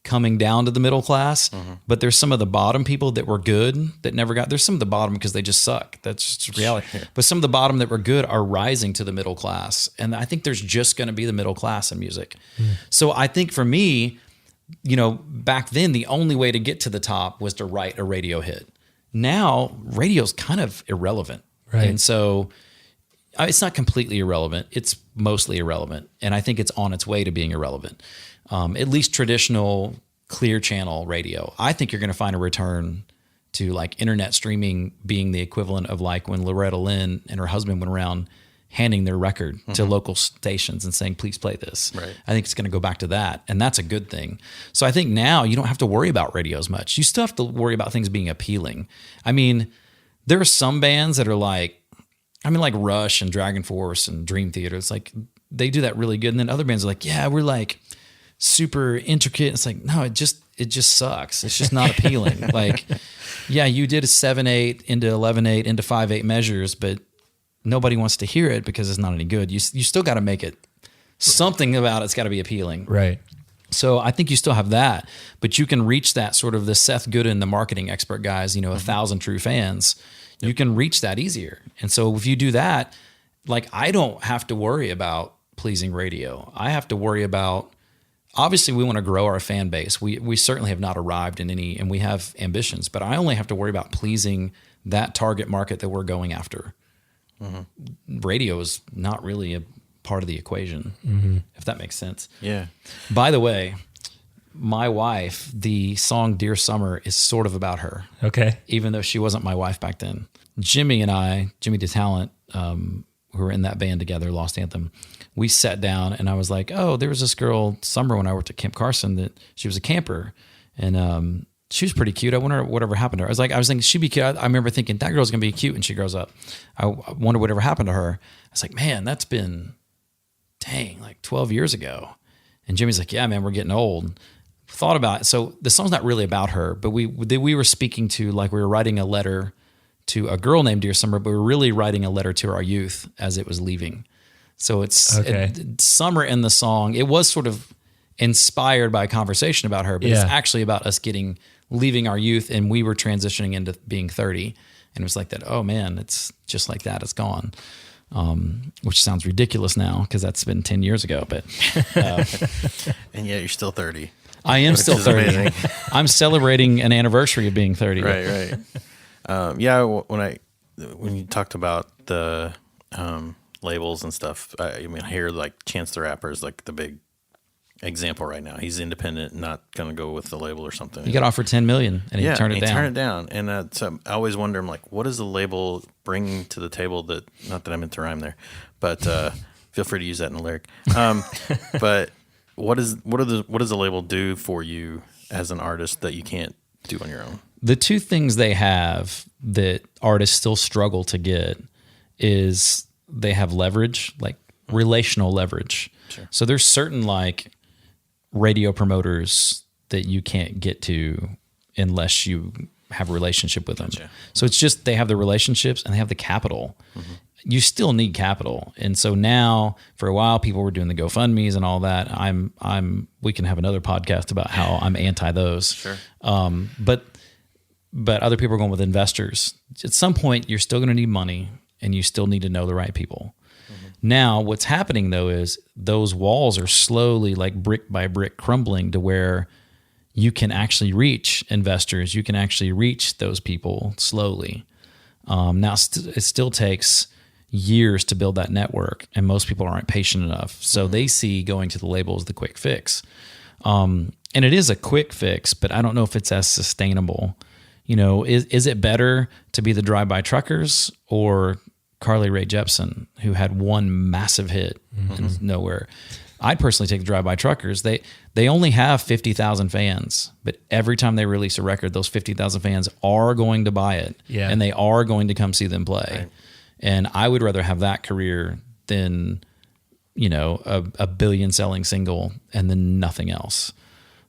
Speaker 4: coming down to the middle class, mm-hmm. but there's some of the bottom people that were good that never got, there's some of the bottom because they just suck. That's just reality. Sure. But some of the bottom that were good are rising to the middle class. And I think there's just going to be the middle class in music. Mm. So I think for me, back then, the only way to get to the top was to write a radio hit. Now, radio's kind of irrelevant.
Speaker 2: Right.
Speaker 4: And so it's not completely irrelevant. It's mostly irrelevant. And I think it's on its way to being irrelevant. At least traditional clear channel radio. I think you're going to find a return to internet streaming being the equivalent of when Loretta Lynn and her husband went around handing their record mm-hmm. to local stations and saying, please play this.
Speaker 1: Right.
Speaker 4: I think it's going to go back to that. And that's a good thing. So I think now you don't have to worry about radio as much. You still have to worry about things being appealing. I mean, there are some bands that are like Rush and Dragon Force and Dream Theater. It's they do that really good. And then other bands are yeah, we're super intricate. It's no, it just sucks. It's just not appealing. Yeah, you did a 7/8 into 11/8 into 5/8 measures, but nobody wants to hear it because it's not any good. You still got to make it something about it's got to be appealing.
Speaker 2: Right.
Speaker 4: So I think you still have that, but you can reach that sort of the Seth Godin, the marketing expert guys, 1,000 true fans. Yep. You can reach that easier. And so if you do that, I don't have to worry about pleasing radio. I have to worry about, obviously we want to grow our fan base. We certainly have not arrived in any, and we have ambitions, but I only have to worry about pleasing that target market that we're going after. Mm-hmm. Radio is not really a part of the equation, mm-hmm. if that makes sense.
Speaker 1: Yeah.
Speaker 4: By the way, my wife, the song Dear Summer is sort of about her.
Speaker 2: Okay.
Speaker 4: Even though she wasn't my wife back then. Jimmy DeTalent, who were in that band together, Lost Anthem, we sat down and I was like, oh, there was this girl, Summer, when I worked at Camp Carson, that she was a camper. And she was pretty cute. I wonder whatever happened to her. I was thinking she'd be cute. I remember thinking that girl's going to be cute when she grows up. I wonder whatever happened to her. I was like, man, that's been, 12 years ago. And Jimmy's like, yeah, man, we're getting old. Thought about it. So the song's not really about her, but we were speaking to, we were writing a letter to a girl named Dear Summer, but we were really writing a letter to our youth as it was leaving. So it's Summer in the song. It was sort of inspired by a conversation about her, but it's actually about us leaving our youth, and we were transitioning into being 30. And it was like that, oh man, it's just like that, it's gone. Which sounds ridiculous now because that's been 10 years ago, but
Speaker 1: and yet you're still 30.
Speaker 4: I am still 30. I'm celebrating an anniversary of being 30.
Speaker 1: Right. When you talked about the labels and stuff, I hear Chance the Rapper's the big example right now. He's independent, not going to go with the label or something.
Speaker 4: He got offered $10 million and he turned it down.
Speaker 1: Turned it down. And so I always wonder, I'm like, what does the label bring to the table that, not that I meant to rhyme there, but feel free to use that in the lyric. But what does the label do for you as an artist that you can't do on your own?
Speaker 4: The two things they have that artists still struggle to get is they have leverage, like relational leverage.
Speaker 1: Sure. So
Speaker 4: there's certain like radio promoters that you can't get to unless you have a relationship with them.
Speaker 1: Gotcha.
Speaker 4: So it's just they have the relationships and they have the capital. Mm-hmm. You still need capital. And so now for a while people were doing the GoFundMe's and all that. We can have another podcast about how I'm anti those.
Speaker 1: Sure.
Speaker 4: But other people are going with investors. At some point you're still going to need money and you still need to know the right people. Mm-hmm. Now what's happening though is those walls are slowly like brick by brick crumbling to where you can actually reach investors. You can actually reach those people slowly. Now it still takes years to build that network, and most people aren't patient enough. So they see going to the label as the quick fix. And it is a quick fix, but I don't know if it's as sustainable. You know, is it better to be the drive-by truckers or Carly Rae Jepsen, who had one massive hit and nowhere? I'd personally take the drive-by truckers. They only have 50,000 fans, but every time they release a record, those 50,000 fans are going to buy it, and they are going to come see them play. Right. And I would rather have that career than, you know, a billion selling single and then nothing else.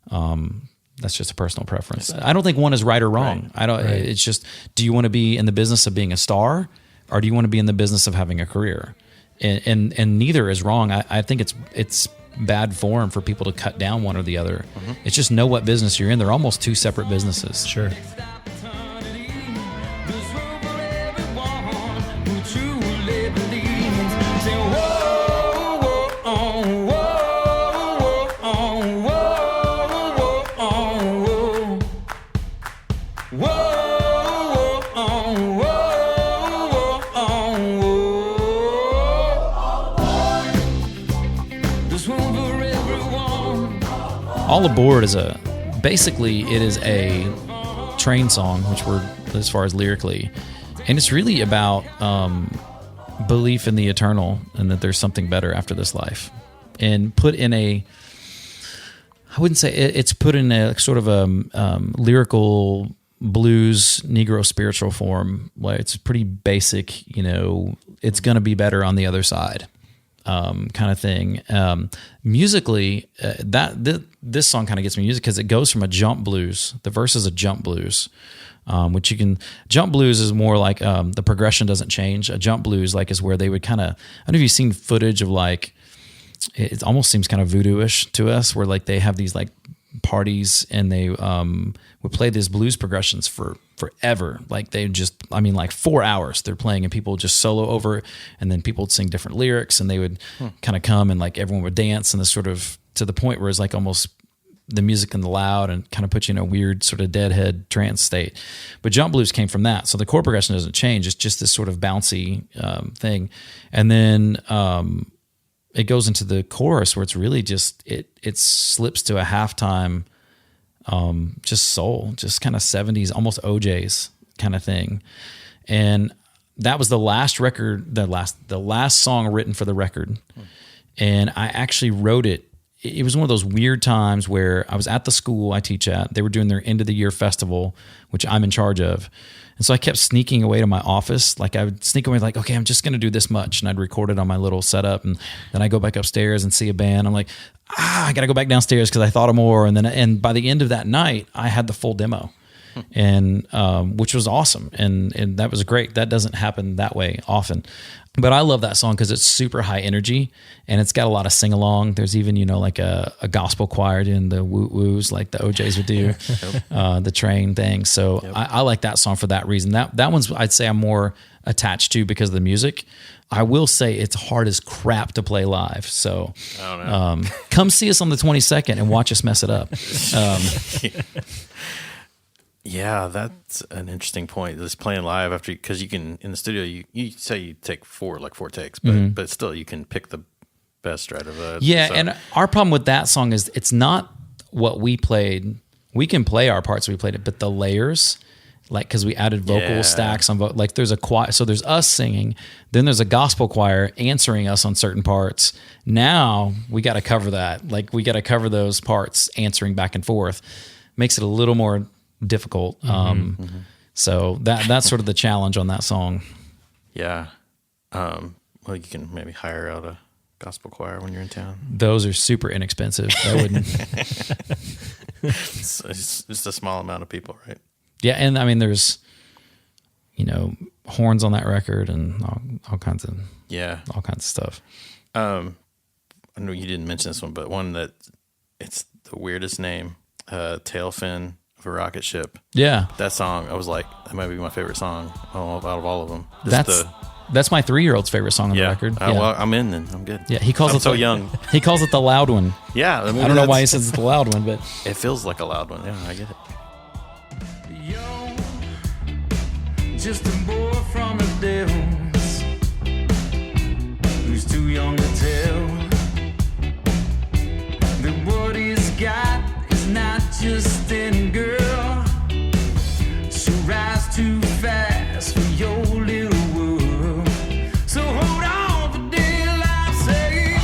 Speaker 4: That's just a personal preference. I don't think one is right or wrong. Right. It's just, do you want to be in the business of being a star, or do you want to be in the business of having a career? And neither is wrong. I think it's bad form for people to cut down one or the other. Mm-hmm. It's just know what business you're in. They're almost two separate businesses.
Speaker 2: Sure.
Speaker 4: All Aboard is basically a train song, which we're as far as lyrically, and it's really about belief in the eternal and that there's something better after this life, and put in I wouldn't say it's put in a sort of a lyrical blues Negro spiritual form. Like it's pretty basic, you know, it's going to be better on the other side. Kind of thing. Musically, this song kind of gets me music because it goes from a jump blues. The verse is a jump blues, which jump blues is more like the progression doesn't change. A jump blues like is where they would kind of, I don't know if you've seen footage of like, it almost seems kind of voodoo-ish to us, where like they have these like parties and they would play these blues progressions for forever. Like they just, like 4 hours they're playing and people would just solo over, and then people would sing different lyrics, and they would kind of come and like everyone would dance, and this sort of to the point where it's like almost the music and the loud and kind of put you in a weird sort of deadhead trance state. But jump blues came from that. So the chord progression doesn't change. It's just this sort of bouncy thing. And then it goes into the chorus where it's really just, it slips to a halftime, just soul, just kind of 70s, almost OJ's kind of thing. And that was the last record, the last song written for the record. And I actually wrote it. It was one of those weird times where I was at the school I teach at. They were doing their end of the year festival, which I'm in charge of. And so I kept sneaking away to my office. Like I would sneak away like, okay, I'm just going to do this much. And I'd record it on my little setup. And then I go back upstairs and see a band. I'm like, I got to go back downstairs because I thought of more. And by the end of that night, I had the full demo, and which was awesome. And that was great. That doesn't happen that way often. But I love that song because it's super high energy and it's got a lot of sing along. There's even, like a gospel choir doing the woo-woos like the OJs would do, the train thing. So I like that song for that reason. That one's, I'd say I'm more attached to because of the music. I will say it's hard as crap to play live. So come see us on the 22nd and watch us mess it up.
Speaker 1: Yeah, that's an interesting point. This playing live after, because you can in the studio, you say you take four takes, but still you can pick the best right of it.
Speaker 4: Yeah, and our problem with that song is it's not what we played. We can play our parts, we played it, but the layers, like, because we added vocal stacks on, like, there's a choir, so there's us singing, then there's a gospel choir answering us on certain parts. Now we got to cover that. Like, we got to cover those parts answering back and forth. Makes it a little more difficult. So that's sort of the challenge on that song.
Speaker 1: Yeah. Well, you can maybe hire out a gospel choir when you're in town.
Speaker 4: Those are super inexpensive. That wouldn't.
Speaker 1: It's just a small amount of people, right?
Speaker 4: Yeah, and I mean, there's, horns on that record and all kinds of stuff.
Speaker 1: I know you didn't mention this one, but one that it's the weirdest name, Tailfin of a Rocket Ship.
Speaker 4: Yeah,
Speaker 1: that song, I was like, that might be my favorite song out of all of them.
Speaker 4: That's my 3-year-old's favorite song on the record.
Speaker 1: Well, I'm in then. I'm good.
Speaker 4: Yeah, he calls it
Speaker 1: so young.
Speaker 4: He calls it the loud one.
Speaker 1: Yeah,
Speaker 4: I don't know why he says it's the loud one, but
Speaker 1: it feels like a loud one. Yeah, I get it.
Speaker 5: Just a boy from the Devils who's too young to tell that what he's got is not just any girl. So rise too fast for your little world. So hold on for dear life's sake.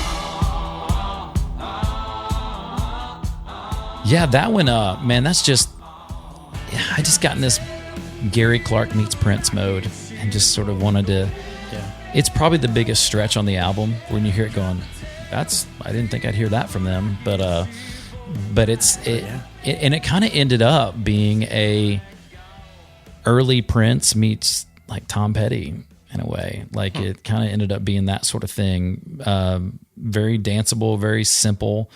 Speaker 4: yeah, that one, man, that's just, I just got in this Gary Clark meets Prince mode and just sort of wanted to. It's probably the biggest stretch on the album when you hear it going, I didn't think I'd hear that from them, but it kind of ended up being a early Prince meets like Tom Petty in a way. Like it kind of ended up being that sort of thing. Very danceable, very simple.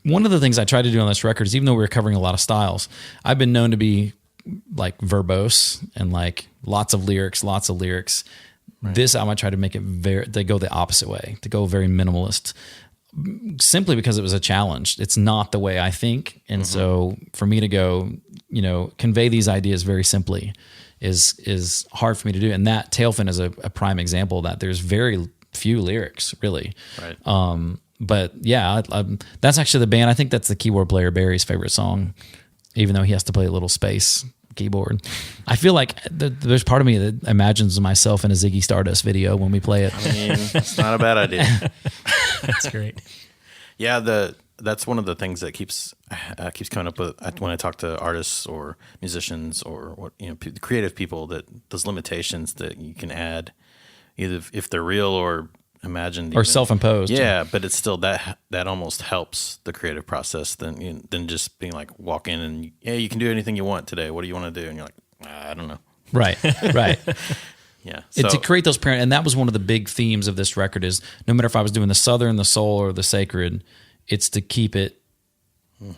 Speaker 4: One of the things I tried to do on this record is, even though we were covering a lot of styles, I've been known to be like verbose and like lots of lyrics. Right. This album I tried to make it they go the opposite way, to go very minimalist, simply because it was a challenge. It's not the way I think. And so for me to go, convey these ideas very simply is hard for me to do. And that Tailfin is a prime example of that. There's very few lyrics really.
Speaker 1: Right.
Speaker 4: But yeah, that's actually the band. I think that's the keyboard player Barry's favorite song, even though he has to play a little space keyboard. I feel like there's part of me that imagines myself in a Ziggy Stardust video when we play it.
Speaker 1: I mean, it's not a bad idea.
Speaker 2: That's great.
Speaker 1: Yeah, that's one of the things that keeps coming up with when I talk to artists or musicians or creative people, that those limitations that you can add, either if they're real or imagined
Speaker 4: or self-imposed.
Speaker 1: Yeah, but it's still that almost helps the creative process than just being like, walk in and you can do anything you want today. What do you want to do? And you're like, I don't know.
Speaker 4: Right.
Speaker 1: Yeah.
Speaker 4: To create those and that was one of the big themes of this record is, no matter if I was doing the Southern, the Soul, or the Sacred, it's to keep it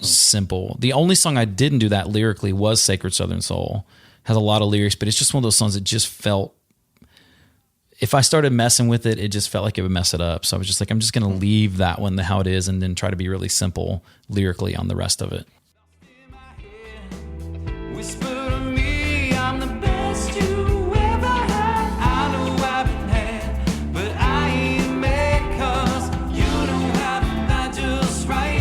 Speaker 4: simple. The only song I didn't do that lyrically was Sacred Southern Soul. Has a lot of lyrics, but it's just one of those songs that just felt, if I started messing with it, it just felt like it would mess it up. So I was just like, I'm just going to leave that one how it is and then try to be really simple lyrically on the rest of it.
Speaker 5: Whisper to me, I'm the best you ever had. I know I've been had, but I ain't mad, 'cause you know how to not just right.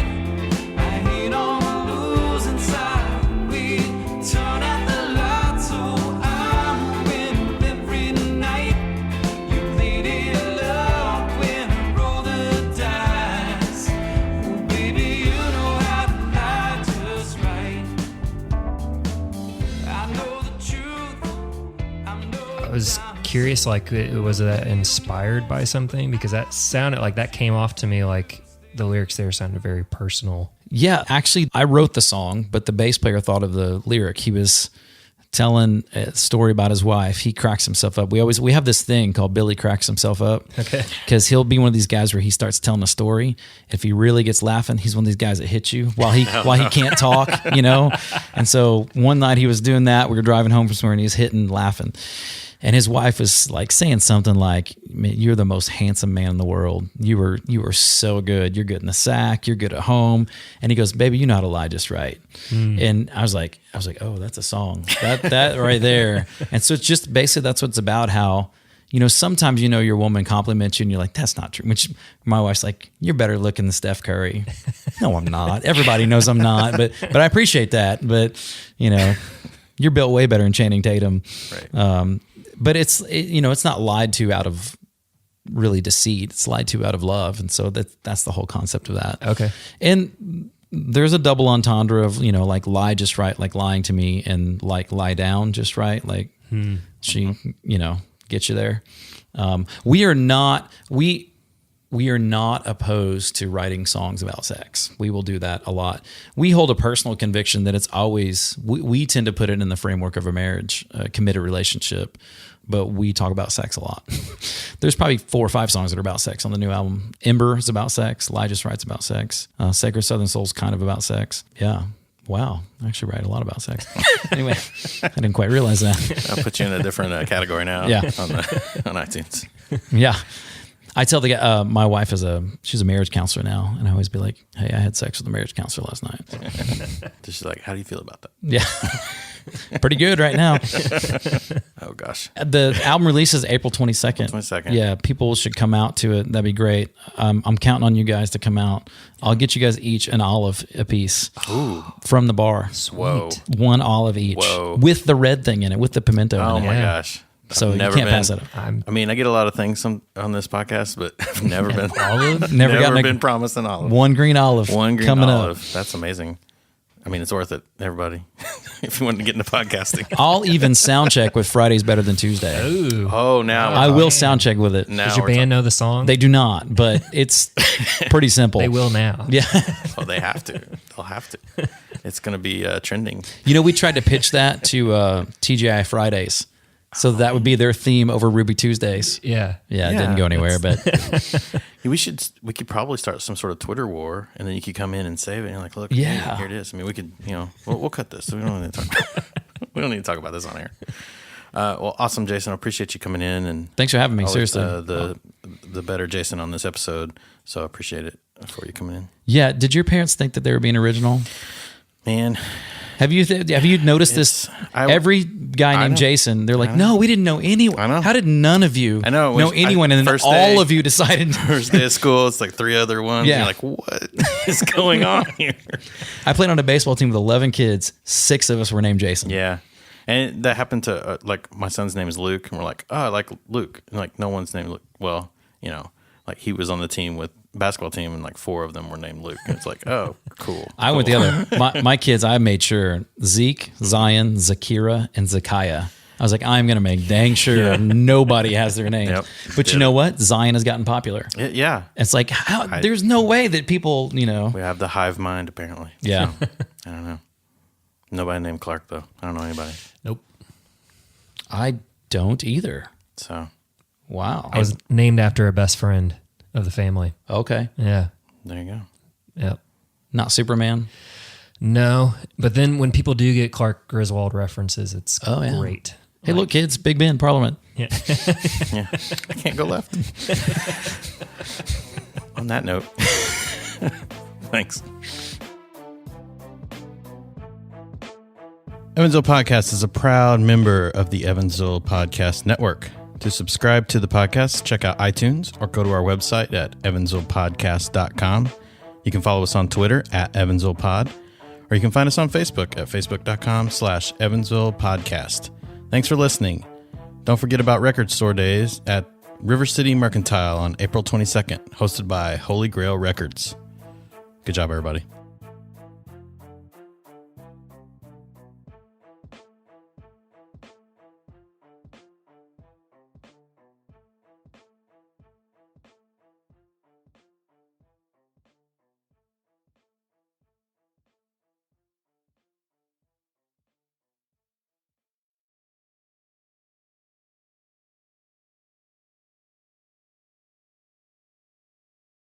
Speaker 5: I hate on the losing side. We turn out the light, so I'm winning every night. You played it up when I roll the dice. Oh, baby, you know how to lie just right. I know the truth.
Speaker 2: I was curious, like, was that inspired by something? Because that sounded like, that came off to me like the lyrics there sounded very personal.
Speaker 4: Yeah, actually, I wrote the song, but the bass player thought of the lyric. He was telling a story about his wife. He cracks himself up. We have this thing called Billy cracks himself up.
Speaker 2: Okay.
Speaker 4: Because he'll be one of these guys where he starts telling a story. If he really gets laughing, he's one of these guys that hits you while he can't talk, And so one night he was doing that. We were driving home from somewhere and he was hitting, laughing. And his wife was like saying something like, "You're the most handsome man in the world. You were so good. You're good in the sack. You're good at home." And he goes, "Baby, you know how to lie just right." And I was like, oh, that's a song. That right there. And so it's just basically, that's what it's about, how, sometimes your woman compliments you and you're like, that's not true. Which my wife's like, you're better looking than Steph Curry. No, I'm not. Everybody knows I'm not, but I appreciate that. But you're built way better than Channing Tatum.
Speaker 1: Right.
Speaker 4: But it's not lied to out of really deceit. It's lied to out of love. And so that's the whole concept of that.
Speaker 2: Okay.
Speaker 4: And there's a double entendre of, like lie just right, like lying to me, and like lie down just right. Like she, get you there. We are not opposed to writing songs about sex. We will do that a lot. We hold a personal conviction that it's always, we tend to put it in the framework of a marriage, a committed relationship, but we talk about sex a lot. There's probably 4 or 5 songs that are about sex on the new album. Ember is about sex. Lie Just Right's about sex. Sacred Southern Soul's kind of about sex. Yeah. Wow. I actually write a lot about sex. Anyway, I didn't quite realize that.
Speaker 1: I'll put you in a different category now.
Speaker 4: Yeah.
Speaker 1: on iTunes.
Speaker 4: Yeah. I tell the guy, my wife she's a marriage counselor now, and I always be like, hey, I had sex with a marriage counselor last night.
Speaker 1: She's like, how do you feel about that?
Speaker 4: Yeah. Pretty good right now.
Speaker 1: Oh, gosh.
Speaker 4: The album releases April 22nd.
Speaker 1: 22nd.
Speaker 4: Yeah, people should come out to it. That'd be great. I'm counting on you guys to come out. I'll get you guys each an olive apiece from the bar.
Speaker 1: Whoa.
Speaker 4: 1 olive each.
Speaker 1: Whoa.
Speaker 4: With the red thing in it, with the pimento
Speaker 1: Oh,
Speaker 4: in it.
Speaker 1: my gosh.
Speaker 4: So you can't pass it up.
Speaker 1: I mean, I get a lot of things on this podcast, but I've never been
Speaker 4: olive.
Speaker 1: Never been promised an olive.
Speaker 4: 1 green olive.
Speaker 1: 1 green
Speaker 4: coming
Speaker 1: olive.
Speaker 4: up.
Speaker 1: That's amazing. I mean, it's worth it, everybody. If you want to get into podcasting,
Speaker 4: I'll even sound check with Friday's Better Than Tuesday.
Speaker 2: Ooh.
Speaker 1: Oh, now
Speaker 4: I will sound check with it.
Speaker 1: Now
Speaker 2: Does your band know the song?
Speaker 4: They do not, but it's pretty simple.
Speaker 2: They will now.
Speaker 4: Yeah.
Speaker 1: Oh, they have to. They'll have to. It's going to be trending.
Speaker 4: We tried to pitch that to TGI Fridays. So that would be their theme over Ruby Tuesdays.
Speaker 2: Yeah.
Speaker 4: Yeah, it didn't go anywhere, but
Speaker 1: We could probably start some sort of Twitter war, and then you could come in and save it. And you're like, look,
Speaker 4: Yeah.
Speaker 1: here it is. I mean, we could, we'll cut this. We don't need to talk. We don't need to talk about this on air. Well, awesome, Jason. I appreciate you coming in, and
Speaker 4: thanks for having me.
Speaker 1: always,
Speaker 4: Seriously,
Speaker 1: the better Jason on this episode. So I appreciate it for you coming in.
Speaker 4: yeah. Did your parents think that they were being original?
Speaker 1: Man,
Speaker 4: Have you noticed this? Every guy named Jason, they're like, no, we didn't know anyone.
Speaker 1: I know.
Speaker 4: How did none of you know anyone? And then
Speaker 1: first day-
Speaker 4: all of you decided.
Speaker 1: first day of school, it's like 3 other ones.
Speaker 4: Yeah.
Speaker 1: You're like, what is going on here?
Speaker 4: I played on a baseball team with 11 kids. 6 of us were named Jason.
Speaker 1: Yeah. And that happened to, my son's name is Luke, and we're like, oh, I like Luke. And like, no one's named Luke. Well, like he was on the team with basketball team, and like 4 of them were named Luke. And it's like, oh, cool.
Speaker 4: I went the other. My kids, I made sure Zeke, Zion, Zakira, and Zakiah. I was like, I'm going to make dang sure nobody has their names.
Speaker 1: Yep.
Speaker 4: But you know what? Zion has gotten popular.
Speaker 1: Yeah.
Speaker 4: It's like, there's no way that people,
Speaker 1: We have the hive mind, apparently.
Speaker 4: Yeah.
Speaker 1: So, I don't know. Nobody named Clark, though. I don't know anybody.
Speaker 2: Nope.
Speaker 4: I don't either.
Speaker 1: So,
Speaker 4: Wow.
Speaker 2: I was named after a best friend of the family.
Speaker 4: Okay.
Speaker 2: Yeah.
Speaker 1: there you go.
Speaker 2: Yep.
Speaker 4: Not Superman.
Speaker 2: No, but then when people do get Clark Griswold references, it's
Speaker 4: yeah.
Speaker 2: great.
Speaker 4: Hey, look, kids, Big Ben, Parliament.
Speaker 2: Yeah.
Speaker 1: Yeah. I can't go left. On that note, thanks. Evansville Podcast is a proud member of the Evansville Podcast Network. To subscribe to the podcast, check out iTunes or go to our website at evansvillepodcast.com. You can follow us on Twitter at EvansvillePod, or you can find us on Facebook at facebook.com/EvansvillePodcast. Thanks for listening. Don't forget about Record Store Days at River City Mercantile on April 22nd, hosted by Holy Grail Records. Good job, everybody.